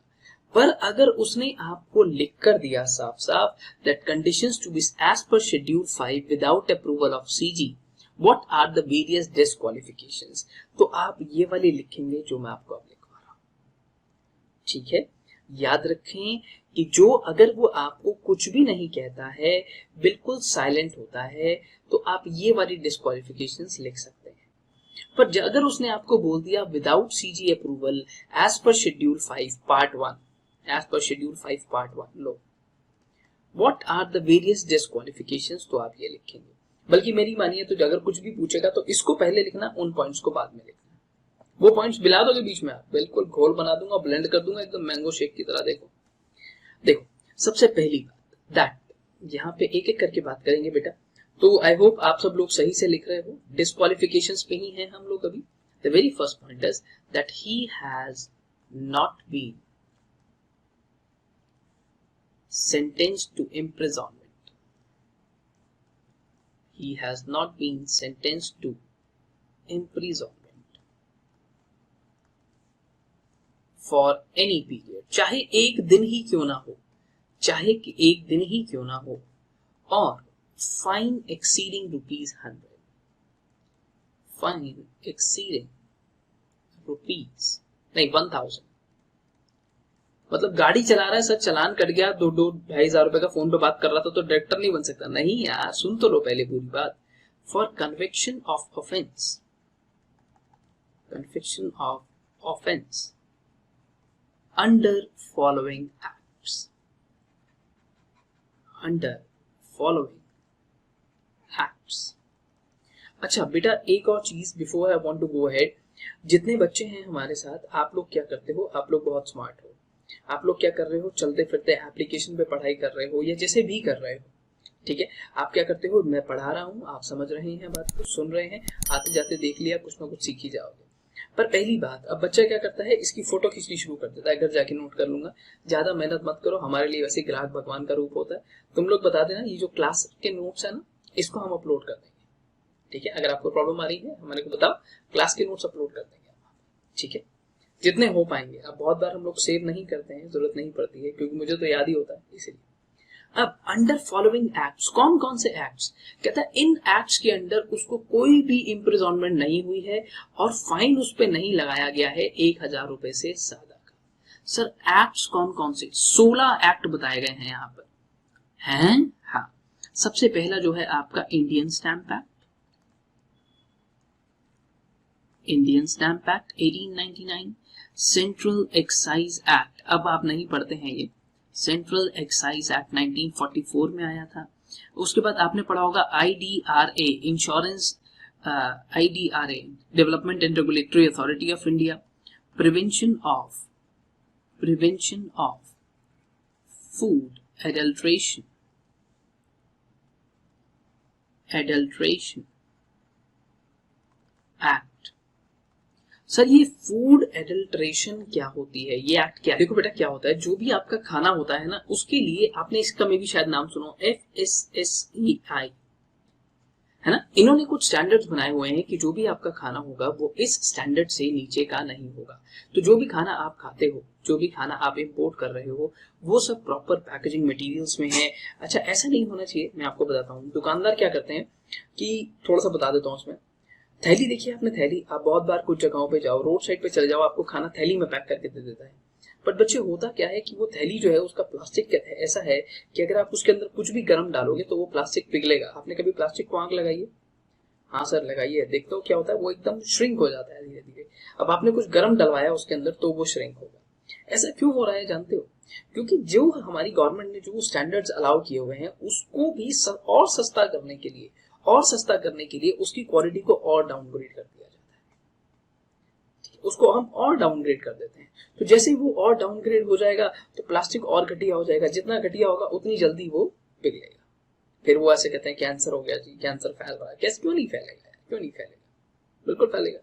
पर अगर उसने आपको लिख कर दिया साफ साफ that conditions to be as per schedule 5 without approval of CG, what are the various disqualifications, तो आप ये वाले लिखेंगे जो मैं आपको अब लिखवा रहा हूं। ठीक है, याद रखें कि जो अगर वो आपको कुछ भी नहीं कहता है, बिल्कुल साइलेंट होता है, तो आप ये वाली डिस्क्वालिफिकेशंस लिख सकते हैं। पर अगर उसने आपको बोल दिया without CG approval as per schedule 5 part 1, as per schedule 5 part 1, लो what are the various disqualifications, तो आप ये लिखेंगे। बल्कि मेरी मानिए तो अगर कुछ भी पूछेगा तो इसको पहले लिखना, उन पॉइंट्स को बाद में लिखना। वो पॉइंट्स मिला दोगे बीच में, आप बिल्कुल घोल बना दूंगा, ब्लेंड कर दूंगा एकदम मैंगो शेक की तरह। देखो सबसे पहली बात दैट यहाँ पे एक एक करके बात करेंगे बेटा, तो आई होप आप सब लोग सही से लिख रहे हो। डिस्क्वालिफिकेशंस पे ही हैं हम लोग अभी। The very first point is that he has not been sentenced to imprisonment. He has not been sentenced to imprisonment for any period, चाहे एक दिन ही क्यों ना हो, चाहे कि एक दिन ही क्यों ना हो, और फाइन एक्सीडिंग ₹100, फाइन एक्सीडिंग ₹1000। मतलब गाड़ी चला रहा है सर, चलान कट गया, 2,000-2,500 रुपए का फोन पे बात कर रहा था तो डायरेक्टर नहीं बन सकता? नहीं यार, सुन तो लो पहले पूरी बात। For conviction of offence, conviction of offence under following acts, under following acts. अच्छा बेटा, एक और चीज before I want to go ahead, जितने बच्चे हैं हमारे साथ, आप लोग क्या करते हो, आप लोग बहुत स्मार्ट हो। आप लोग क्या कर रहे हो, चलते फिरते एप्लीकेशन पे पढ़ाई कर रहे हो या जैसे भी कर रहे हो, ठीक है। आप क्या करते हो, मैं पढ़ा रहा हूँ, आप समझ रहे हैं, बात को सुन रहे हैं, आते जाते देख लिया, कुछ ना कुछ सीख ही जाओगे। पर पहली बात, अब बच्चा क्या करता है, इसकी फोटो खींचनी शुरू कर देता है, घर जाके नोट कर लूंगा। ज्यादा मेहनत मत करो, हमारे लिए वैसे ग्राहक भगवान का रूप होता है। तुम लोग बता देना, ये जो क्लास के नोट्स है ना, इसको हम अपलोड कर देंगे, ठीक है। अगर आपको प्रॉब्लम आ रही है हमारे को बताओ, क्लास के नोट्स अपलोड कर देंगे, ठीक है, जितने हो पाएंगे। अब बहुत बार हम लोग सेव नहीं करते हैं, जरूरत नहीं पड़ती है, क्योंकि मुझे तो याद ही होता है इसलिए। अब अंडर फॉलोइंग एक्ट्स, कौन कौन से एक्ट्स, कहता है इन एक्ट्स के अंडर उसको कोई भी इम्प्रिजॉनमेंट नहीं हुई है और फाइन उस पर नहीं लगाया गया है 1000 रुपए से ज्यादा का। सर एक्ट्स कौन कौन से? 16 एक्ट बताए गए हैं यहाँ पर, हैं? हाँ, सबसे पहला जो है आपका Indian stamp act, Indian stamp act 1899, central excise act, अब आप नहीं पढ़ते हैं ये, सेंट्रल एक्साइज एक्ट 1944 में आया था। उसके बाद आपने पढ़ा होगा IDRA, insurance IDRA, Development and Regulatory Authority of India, prevention of food adulteration act. Sir ये फूड एडल्ट्रेशन क्या होती है, ये एक्ट क्या है? देखो बेटा क्या होता है, जो भी आपका खाना होता है ना, उसके लिए आपने इसका में भी शायद नाम सुनो, FSSAI, है ना। इन्होंने कुछ स्टैंडर्ड्स बनाए हुए हैं कि जो भी आपका खाना होगा वो इस स्टैंडर्ड से नीचे का नहीं होगा। तो जो भी खाना आप खाते हो, जो भी खाना आप इंपोर्ट कर रहे हो, वो सब प्रॉपर पैकेजिंग मटेरियल्स में है। अच्छा, ऐसा नहीं होना चाहिए। मैं आपको बताता हूँ दुकानदार क्या करते हैं कि थोड़ा सा बता देता हूँ उसमें। थैली देखिए आपने, थैली आप बहुत बार कुछ जगहों पे जाओ, रोड साइड पे चले जाओ, आपको खाना थैली में पैक करके दे देता है। बट बच्चे होता क्या है कि वो थैली जो है उसका प्लास्टिक ऐसा है कि अगर आप उसके अंदर कुछ भी गर्म डालोगे तो वो प्लास्टिक पिघलेगा। आपने कभी प्लास्टिक को आग लगाई है? हाँ सर लगाई है। देखते हो क्या होता है, वो एकदम श्रिंक हो जाता है धीरे धीरे। अब आपने कुछ गर्म डलवाया उसके अंदर तो वो श्रिंक होगा। ऐसा क्यों हो रहा है जानते हो? क्योंकि जो हमारी गवर्नमेंट ने जो स्टैंडर्ड्स अलाउ किए हुए हैं उसको भी और सस्ता करने के लिए उसकी क्वालिटी को और डाउनग्रेड कर दिया जाता है। उसको हम और डाउनग्रेड कर देते हैं। तो जैसे ही वो और डाउनग्रेड हो जाएगा तो प्लास्टिक और घटिया हो जाएगा। जितना घटिया होगा उतनी जल्दी वो पिघलेगा। फिर वो ऐसे कहते हैं कैंसर हो गया जी, कैंसर फैल रहा है। कैसे? क्यों नहीं फैलेगा? क्यों नहीं फैलेगा? बिल्कुल फैलेगा।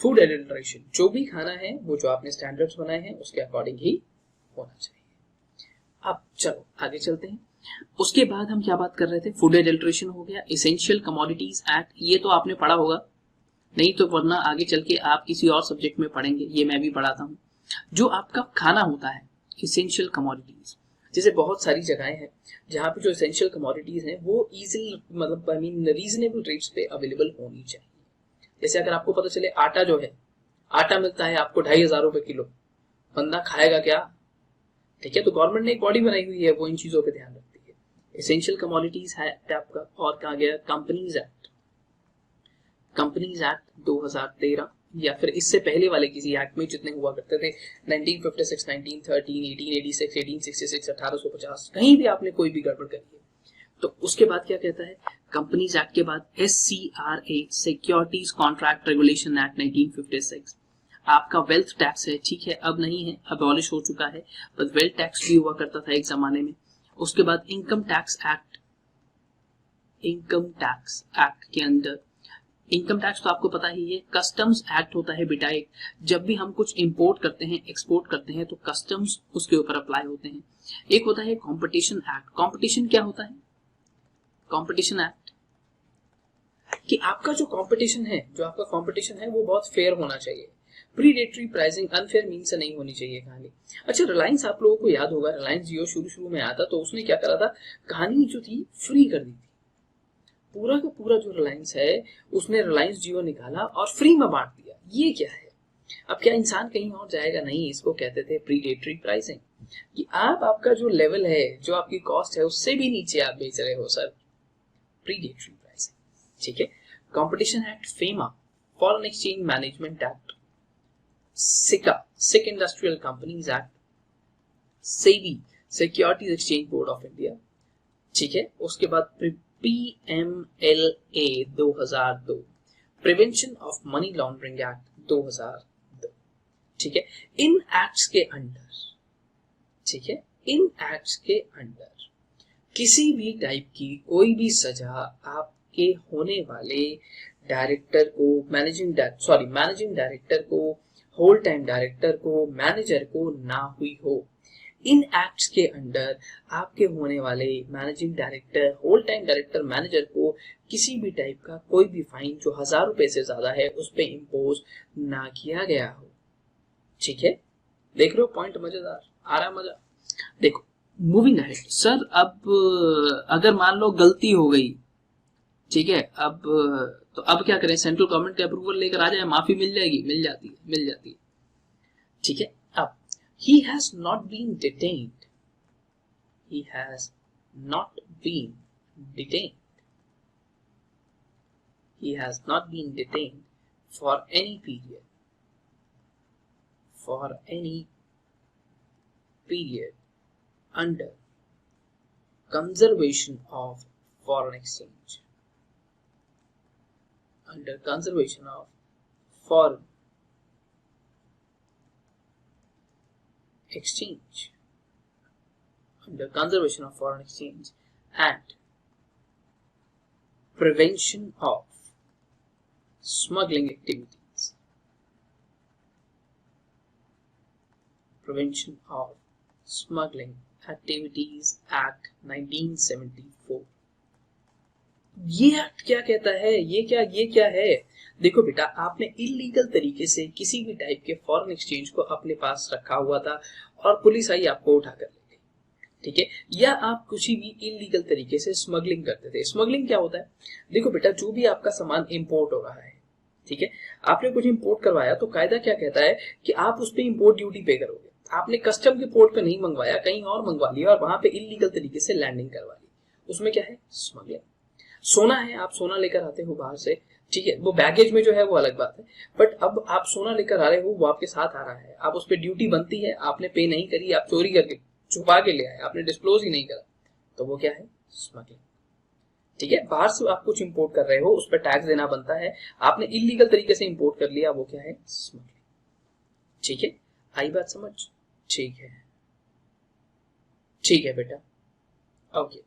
फूड एडल्ट्रेशन, जो भी खाना है वो जो आपने स्टैंडर्ड्स बनाए हैं उसके अकॉर्डिंग ही होना चाहिए। अब चलो आगे चलते हैं। उसके बाद हम क्या बात कर रहे थे? फूड एडल्ट्रेशन हो गया। एसेंशियल कमोडिटीज एक्ट, ये तो आपने पढ़ा होगा, नहीं तो वरना आगे चल के आप किसी और सब्जेक्ट में पढ़ेंगे, ये मैं भी पढ़ाता हूँ। जो आपका खाना होता है, एसेंशियल कमोडिटीज, जैसे बहुत सारी जगहें हैं जहाँ पे जो एसेंशियल कमोडिटीज हैं वो इजीली, मतलब आई मीन रीजनेबल रेट्स पे अवेलेबल होनी चाहिए। जैसे अगर आपको पता चले आटा जो है, आटा मिलता है आपको 2,500 रुपए किलो, बंदा खाएगा क्या? ठीक है, तो गवर्नमेंट ने एक बॉडी बनाई हुई है, वो इन चीजों पे ध्यान रखती है। एसेंशियल कमोडिटीज है आपका। और कहा गया कंपनीज एक्ट 2013, या फिर इससे पहले वाले किसी एक्ट में जितने हुआ करते थे, 1956, 1913, 1886, 1866, 1850, कहीं भी आपने कोई भी गड़बड़ करी है। तो उसके बाद क्या कहता है? कंपनीज एक्ट के बाद SCRA, securities contract regulation act 1956। आपका वेल्थ टैक्स है, ठीक है, अब नहीं है, अबॉलिश हो चुका है, पर वेल्थ टैक्स भी हुआ करता था एक जमाने में। उसके बाद इनकम टैक्स एक्ट के अंदर, इनकम टैक्स तो आपको पता ही है। कस्टम्स एक्ट होता है बेटा एक, जब भी हम कुछ इंपोर्ट करते हैं, एक्सपोर्ट करते हैं, तो कस्टम्स उसके ऊपर अप्लाई होते हैं। एक होता है कंपटीशन एक्ट। कंपटीशन क्या होता है? कंपटीशन एक्ट कि आपका जो कंपटीशन है वो बहुत फेयर होना चाहिए। प्रीडेटरी प्राइसिंग, अनफेयर मीन से नहीं होनी चाहिए कहानी। अच्छा, रिलायंस आप लोगों को याद होगा, रिलायंस जियो शुरू में आया था तो उसने क्या करा था, कहानी जो थी फ्री कर दी थी। पूरा का पूरा जो रिलायंस है उसने रिलायंस जियो निकाला और फ्री में बांट दिया। ये क्या है? अब क्या इंसान कहीं और जाएगा? नहीं, इसको कहते थे प्रीडेटरी प्राइसिंग, कि आपका जो लेवल है, जो आपकी कॉस्ट है, उससे भी नीचे आप बेच रहे हो सर। प्रीडेटरी प्राइसिंग, ठीक है। Competition act, FEMA, foreign exchange management act, SICA, sick industrial companies act, SEBI, securities exchange board of India, ठीक है। उसके बाद PMLA 2002, prevention of money laundering act 2002, ठीक है। इन एक्ट्स के अंडर, ठीक है, इन एक्ट्स के अंडर किसी भी टाइप की कोई भी सजा आपके होने वाले डायरेक्टर को, मैनेजिंग डायरेक्टर को, होल टाइम डायरेक्टर को, मैनेजर को ना हुई हो। इन एक्ट्स के अंडर आपके होने वाले managing director, whole time director, manager को किसी भी टाइप का कोई भी फाइन जो 1,000 रुपए से ज्यादा है उस पर इम्पोज ना किया गया हो, ठीक है। देख रहे हो पॉइंट? मजेदार आ रहा मजा? देखो मूविंग अहेड सर, अब अगर मान लो गलती हो गई, ठीक है, अब तो अब क्या करें? सेंट्रल गवर्नमेंट के अप्रूवल लेकर आ जाए, माफी मिल जाएगी? मिल जाती है, ठीक है। अब he has not been detained, he has not been detained, he has not been detained for any period, under conservation of foreign exchange, under conservation of foreign exchange, under conservation of foreign exchange and prevention of smuggling activities, prevention of smuggling activities Act 1974। ये act क्या कहता है, ये क्या है? देखो बेटा, आपने इलीगल तरीके से किसी भी टाइप के फॉरेन एक्सचेंज को अपने पास रखा हुआ था और पुलिस आई आपको उठा कर ले गई, ठीक है, या आप कुछ भी इलीगल तरीके से स्मगलिंग करते थे। स्मगलिंग क्या होता है? देखो बेटा, जो भी आपका सामान इंपोर्ट हो रहा है, ठीक है, आपने कुछ इंपोर्ट करवाया तो कायदा क्या कहता है कि आप उस पर इंपोर्ट ड्यूटी पे करोगे। आपने कस्टम के पोर्ट पे नहीं मंगवाया, कहीं और मंगवा लिया और वहां पे इलीगल तरीके से लैंडिंग करवा ली, उसमें क्या है? स्मगलिंग। सोना है, आप सोना लेकर आते हो बाहर से, ठीक है, वो बैगेज में जो है वो अलग बात है, बट अब आप सोना लेकर आ रहे हो, वो आपके साथ आ रहा है, आप उस पर ड्यूटी बनती है, आपने पे नहीं करी, आप चोरी करके छुपा के ले आए, आपने डिस्क्लोज ही नहीं करा, तो वो क्या है? स्मगलिंग। ठीक है, बाहर से आप कुछ इंपोर्ट कर रहे हो, उस पर टैक्स देना बनता है, आपने इलीगल तरीके से इंपोर्ट कर लिया, वो क्या है? स्मगलिंग। ठीक है, आई बात समझ? ठीक है बेटा, ओके।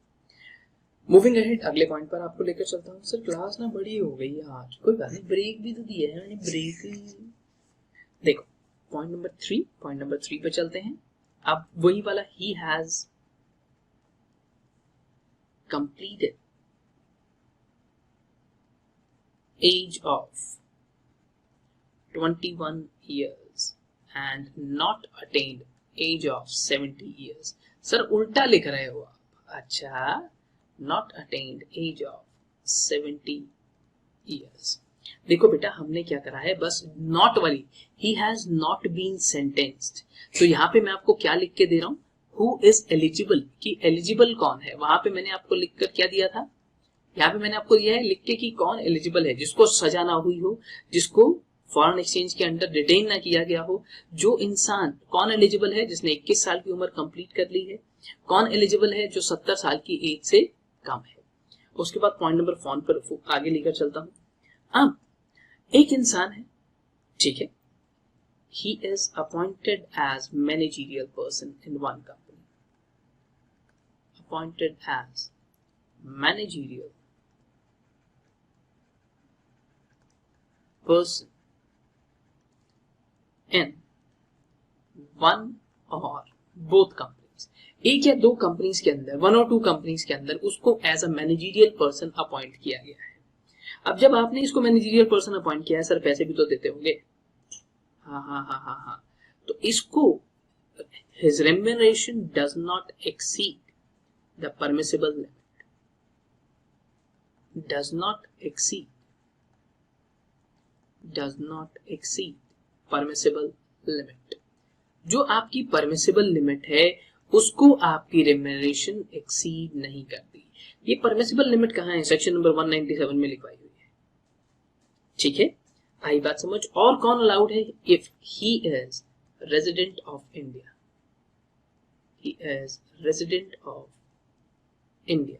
मूविंग अहेड, अगले पॉइंट पर आपको लेकर चलता हूँ। सर क्लास ना बड़ी हो गई है आज, कोई बात नहीं, ब्रेक भी तो दिया है मैंने, ब्रेक। देखो पॉइंट नंबर 3 पे चलते हैं। अब वही वाला, he has completed age of 21 years and not attained age of 70 years। Sir उल्टा लिख रहे हो आप, अच्छा, not attained age of 70 years। देखो बेटा, हमने क्या करा है, बस नॉट वाली, he has not been sentenced, तो यहाँ पे मैं आपको क्या लिख के दे रहा हूँ? who is eligible, कि एलिजिबल कौन है। वहां पे मैंने आपको लिख कर क्या दिया था? यहाँ पे मैंने आपको दिया है लिख के कि कौन एलिजिबल है, जिसको सजा ना हुई हो, जिसको फॉरेन एक्सचेंज के अंडर डिटेन ना किया गया हो। जो इंसान, कौन एलिजिबल है? जिसने 21 साल की उम्र कंप्लीट कर ली है। कौन एलिजिबल है? जो 70 साल की एज से कम है। उसके बाद पॉइंट नंबर 4 पर आगे लेकर चलता हूं। अब एक इंसान है, ठीक है, he is appointed as managerial person in one company, appointed as managerial person in one or both companies, एक या दो कंपनीज के अंदर, 1 और 2 कंपनीज के अंदर उसको as a managerial person appoint किया गया है। अब जब आपने इसको मैनेजरियल पर्सन अपॉइंट किया है, सर पैसे भी तो देते होंगे, हाँ, तो इसको his remuneration does not exceed the permissible limit, does not exceed permissible limit। जो आपकी परमिसिबल लिमिट है उसको आपकी रेम्यूनरेशन एक्सीड नहीं करती। ये परमिसिबल लिमिट कहाँ है? सेक्शन नंबर 197 में लिखवाई हुई है, ठीक है, आई बात समझ। और कौन अलाउड है? If he is resident of India, he is resident of India.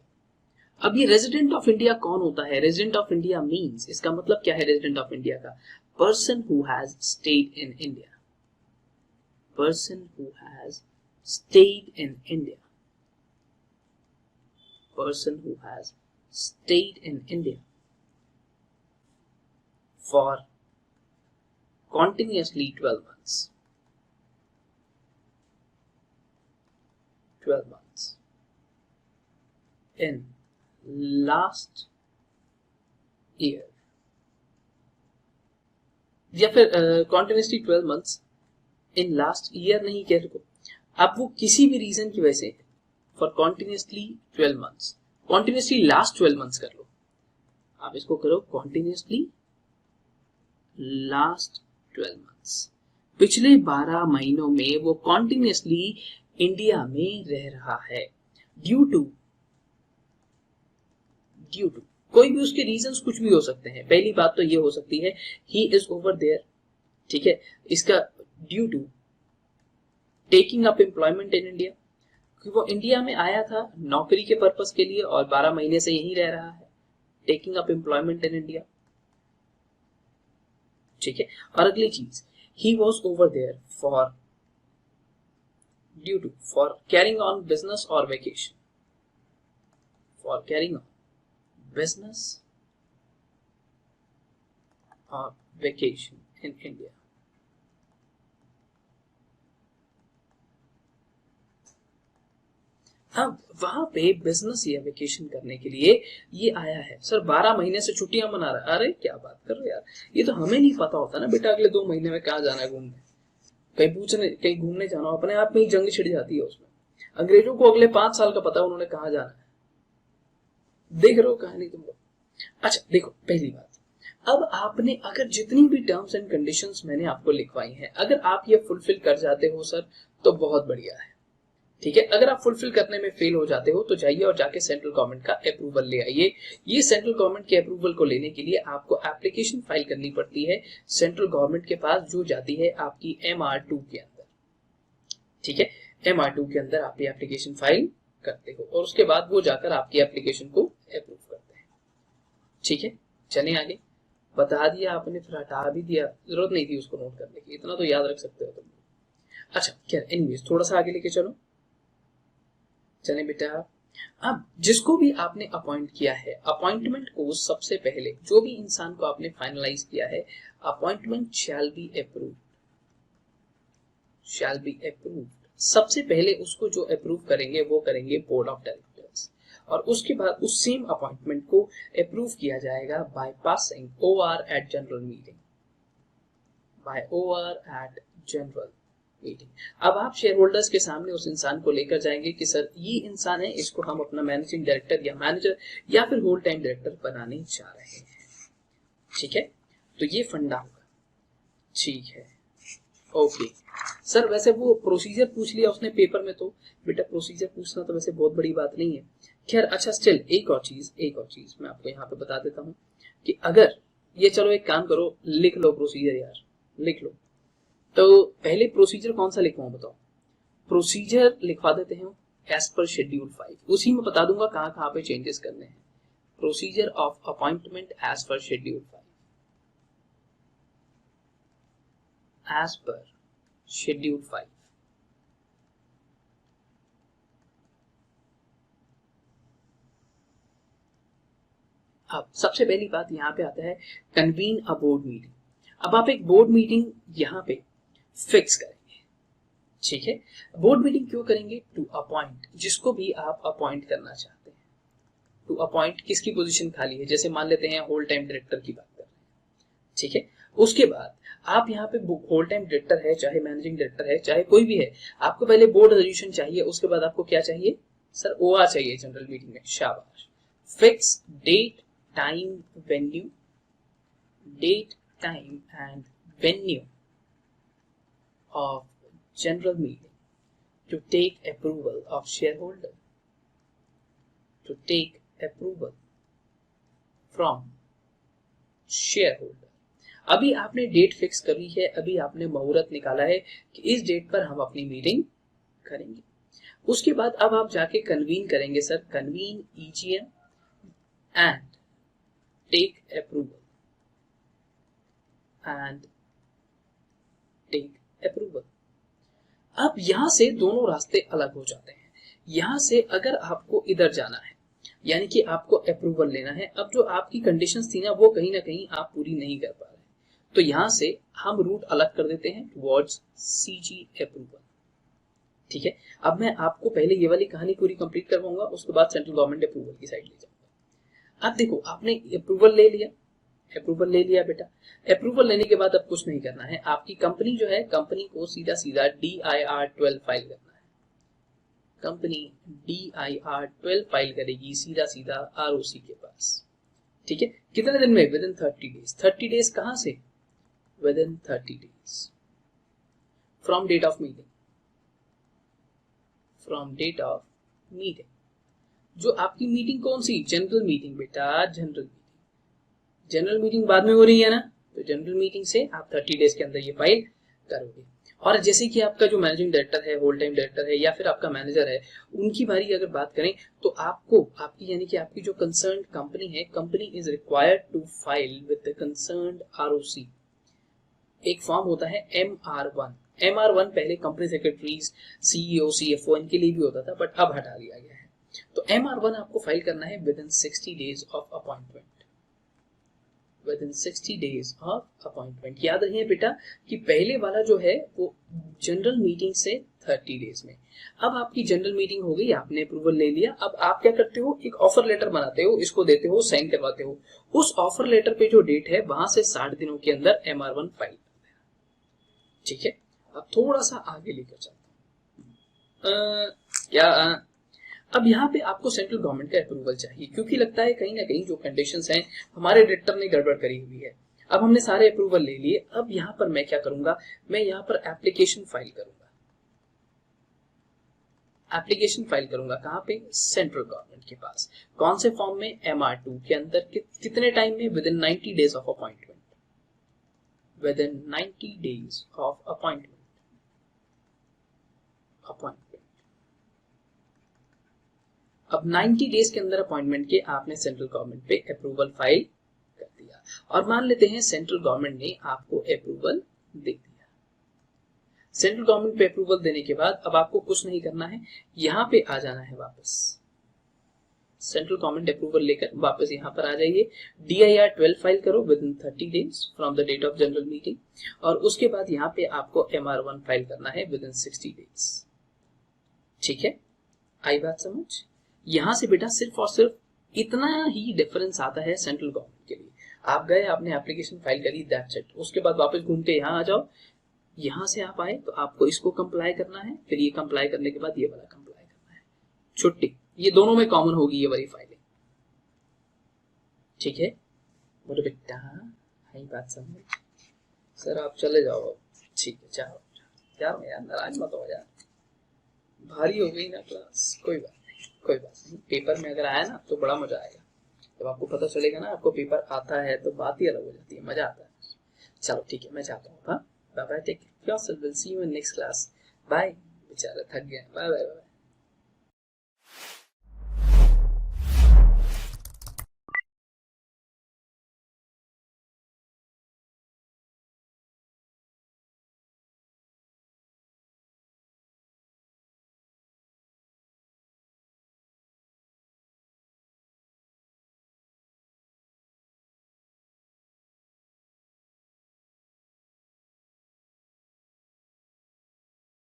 अब ये रेजिडेंट ऑफ इंडिया कौन होता है? रेजिडेंट ऑफ इंडिया मींस, इसका मतलब क्या है रेजिडेंट ऑफ इंडिया का? Person who has stayed in India, person who has stayed in India, person who has stayed in India for continuously 12 months, 12 months in last year, या फिर continuously 12 months in last year नहीं कह रहे, अब वो किसी भी रीजन की वजह से for continuously 12 months, continuously last 12 months कर लो, आप इसको करो कॉन्टिन्यूसली लास्ट 12 मंथ्स, पिछले 12 महीनों में वो कॉन्टिन्यूसली इंडिया में रह रहा है। ड्यू टू कोई भी उसके रीजंस कुछ भी हो सकते हैं। पहली बात तो ये हो सकती है ही इज ओवर देयर, ठीक है, इसका due to taking up employment in India, कि वो इंडिया में आया था नौकरी के पर्पस के लिए और 12 महीने से यहीं रह रहा है, taking up employment in India. ठीक है। और अगली चीज, he was over there for due to for carrying on business और vocation, for carrying on business और वेकेशन इन इंडिया। अब वहां पे बिजनेस या वेकेशन करने के लिए ये आया है। सर 12 महीने से छुट्टियां मना रहा है। अरे क्या बात कर रहे हो यार, ये तो हमें नहीं पता होता ना बेटा अगले 2 महीने में कहाँ जाना है घूमने, कहीं पूछने कहीं घूमने जाना हो, अपने आप में ही जंग छिड़ जाती है उसमें। अंग्रेजों को अगले 5 साल का पता है उन्होंने कहाँ जाना है। देख रहे हो कहानी तुम लोग। अच्छा देखो, पहली बात, अब आपने अगर जितनी भी टर्म्स एंड कंडीशंस मैंने आपको लिखवाई हैं, अगर आप ये फुलफिल कर जाते हो सर तो बहुत बढ़िया है, ठीक है। अगर आप फुलफिल करने में फेल हो जाते हो तो जाइए और जाके सेंट्रल गवर्नमेंट का अप्रूवल ले आइए। ये सेंट्रल गवर्नमेंट के अप्रूवल को लेने के लिए आपको एप्लीकेशन फाइल करनी पड़ती है सेंट्रल गवर्नमेंट के पास, जो जाती है आपकी MR2 के अंदर, ठीक है। MR2 के अंदर आप ये एप्लीकेशन फाइल करते हो और उसके बाद वो जाकर आपकी एप्लीकेशन को अप्रूव करते हैं, ठीक है। चले आगे, बता दिया आपने फिर हटा भी दिया, जरूरत नहीं थी उसको नोट करने की, इतना तो याद रख सकते हो तुम। अच्छा क्या, एनीवेज थोड़ा सा आगे लेके चलो, चले बेटा। अब जिसको भी आपने अपॉइंट किया है, अपॉइंटमेंट को सबसे पहले जो भी इंसान को आपने फाइनलाइज किया है, appointment shall be approved, shall be approved. सबसे पहले उसको जो अप्रूव करेंगे वो करेंगे बोर्ड ऑफ डायरेक्टर्स, और उसके बाद उस सेम अपॉइंटमेंट को अप्रूव किया जाएगा by passing OR at general meeting, by OR at general meeting. अब आप शेयर होल्डर्स के सामने उस इंसान को लेकर जाएंगे कि सर ये इंसान है, इसको हम अपना मैनेजिंग डायरेक्टर या मैनेजर या फिर होल टाइम डायरेक्टर बनाने जा रहे हैं, ठीक है। तो ये फंडा होगा, ठीक है, ओके। सर वैसे वो प्रोसीजर पूछ लिया उसने पेपर में, तो बेटा प्रोसीजर पूछना तो वैसे बहुत बड़ी बात नहीं है, खैर। अच्छा स्टिल एक और चीज मैं आपको यहाँ पे बता देता हूँ कि अगर ये, चलो एक काम करो, लिख लो प्रोसीजर यार, लिख लो। तो पहले प्रोसीजर कौन सा लिखवाऊं बताओ? प्रोसीजर लिखवा देते हैं एज पर शेड्यूल 5, उसी में बता दूंगा कहाँ कहाँ पे चेंजेस करने हैं। Procedure of appointment as per schedule 5, as per schedule 5। अब सबसे पहली बात यहाँ पे आता है कन्वीन अ बोर्ड मीटिंग। अब आप एक बोर्ड मीटिंग यहाँ पे फिक्स करेंगे, ठीक है। बोर्ड मीटिंग क्यों करेंगे? टू अपॉइंट, जिसको भी आप अपॉइंट करना चाहते हैं, टू अपॉइंट किसकी पोजीशन खाली है, जैसे मान लेते हैं होल टाइम डायरेक्टर की बात कर रहे हैं, ठीक है। उसके बाद आप यहाँ पे होल टाइम डायरेक्टर है, चाहे मैनेजिंग डायरेक्टर है, चाहे कोई भी है, आपको पहले बोर्ड रेजोल्यूशन चाहिए, उसके बाद आपको क्या चाहिए सर? OR चाहिए जनरल मीटिंग में, शाबाश। Fix date, time, venue, date, time and venue of general meeting to take approval of shareholder, to take approval from shareholder। अभी आपने डेट फिक्स करी है, अभी आपने मुहूर्त निकाला है कि इस डेट पर हम अपनी मीटिंग करेंगे। उसके बाद अब आप जाके कन्वीन करेंगे sir, convene EGM and take approval, and take approval. अब यहां से दोनों रास्ते अलग हो जाते हैं। यहां से अगर आपको इधर जाना है, यानी कि आपको अप्रूवल लेना है, अब जो आपकी कंडीशंस थी ना वो कहीं ना कहीं आप पूरी नहीं कर पा रहे, तो यहां से हम रूट अलग कर देते हैं टुवर्ड्स CG अप्रूवल, ठीक है। अब मैं आपको पहले ये वाली कहानी पूरी कंप्लीट करवाऊंगा, उसके बाद सेंट्रल गवर्नमेंट अप्रूवल की साइड ले जाऊंगा। अब देखो आपने अप्रूवल ले लिया, अप्रूवल ले लिया बेटा। अप्रूवल लेने के बाद अब कुछ नहीं करना है, आपकी कंपनी जो है, कंपनी को सीधा सीधा DIR 12 फाइल करना है। कंपनी DIR 12 फाइल करेगी सीधा सीधा ROC के पास, ठीक है। कितने दिन में? With in 30 days. 30 डेज कहां से? Within 30 days from date of meeting, from date of meeting. जो आपकी मीटिंग कौन सी? जनरल मीटिंग बेटा, जनरल मीटिंग। जनरल मीटिंग बाद में हो रही है ना, तो जनरल मीटिंग से आप 30 डेज के अंदर ये फाइल करोगे। और जैसे कि आपका जो मैनेजिंग डायरेक्टर है, होल टाइम डायरेक्टर है या फिर आपका मैनेजर है, उनकी बारी अगर बात करें तो आपको, आपकी यानी कि आपकी जो कंसर्न्ड कंपनी है, company is required to file with the concerned ROC एक फॉर्म होता है MR1। MR1 पहले कंपनी सेक्रेटरीज, CEO, CFO इनके लिए भी होता था, बट अब हटा दिया गया है। तो MR1 आपको फाइल करना है with in 60 days of appointment. With in 60 days of appointment. याद रखिए बेटा कि पहले वाला जो है वो जनरल मीटिंग से 30 डेज में। अब आपकी जनरल मीटिंग हो गई, आपने अप्रूवल ले लिया, अब आप क्या करते हो, एक ऑफर लेटर बनाते हो, इसको देते हो, साइन करवाते हो। उस ऑफर लेटर पे जो डेट है वहां से 60 दिनों के अंदर MR1 फाइल कर देना। ठीक है, अब थोड़ा सा आगे लेकर चलता हूं। अब यहाँ पे आपको सेंट्रल गवर्नमेंट का अप्रूवल चाहिए, क्योंकि लगता है कहीं ना कहीं जो कंडीशंस हैं हमारे डायरेक्टर ने गड़बड़ करी हुई है। अब हमने सारे अप्रूवल ले लिए, अब यहाँ पर मैं क्या करूंगा, मैं यहाँ पर एप्लीकेशन फाइल करूंगा। एप्लीकेशन फाइल करूंगा कहाँ पे, सेंट्रल गवर्नमेंट के पास। कौन से फॉर्म में, MR2 के अंदर। कितने टाइम में, with in 90 days of appointment. With in 90 days of appointment. अब 90 डेज के अंदर अपॉइंटमेंट के आपने सेंट्रल गवर्नमेंट पे अप्रूवल फाइल कर दिया, और मान लेते हैं सेंट्रल गवर्नमेंट ने आपको अप्रूवल दे दिया। सेंट्रल गवर्नमेंट पे अप्रूवल देने के बाद अब आपको कुछ नहीं करना है, यहाँ पे आ जाना है वापस। सेंट्रल गवर्नमेंट अप्रूवल लेकर वापस यहाँ पर आ जाइए, DIR 12 फाइल करो within 30 days from the date of general meeting, और उसके बाद यहाँ पे आपको MR1 फाइल करना है विद इन 60 डेज। ठीक है, आई बात समझ। यहां से बेटा सिर्फ और सिर्फ इतना ही डिफरेंस आता है सेंट्रल गवर्नमेंट के लिए। आप गए, आपने एप्लीकेशन फाइल करी, दैट्स इट। उसके बाद वापस घूम के यहाँ आ जाओ, यहां से आप आए तो आपको इसको कंप्लाई करना है, फिर ये कंप्लाई करने के बाद ये वाला कंप्लाई करना है, छुट्टी। ये दोनों में कॉमन होगी ये वाली फाइलिंग। ठीक है, बोलो बेटा, यही बात समझ। सर आप चले जाओ। ठीक है, जाओ जाओ यार, नाराज मत हो यार, भारी हो गई ना क्लास। कोई बात नहीं, पेपर में अगर आया ना तो बड़ा मजा आएगा। जब आपको पता चलेगा ना आपको पेपर आता है तो बात ही अलग हो जाती है, मजा आता है। चलो ठीक है, मैं जाता हूँ। Bye bye, take care, see you in next class. Bye. बेचारा थक गया, बाय बाय बाय।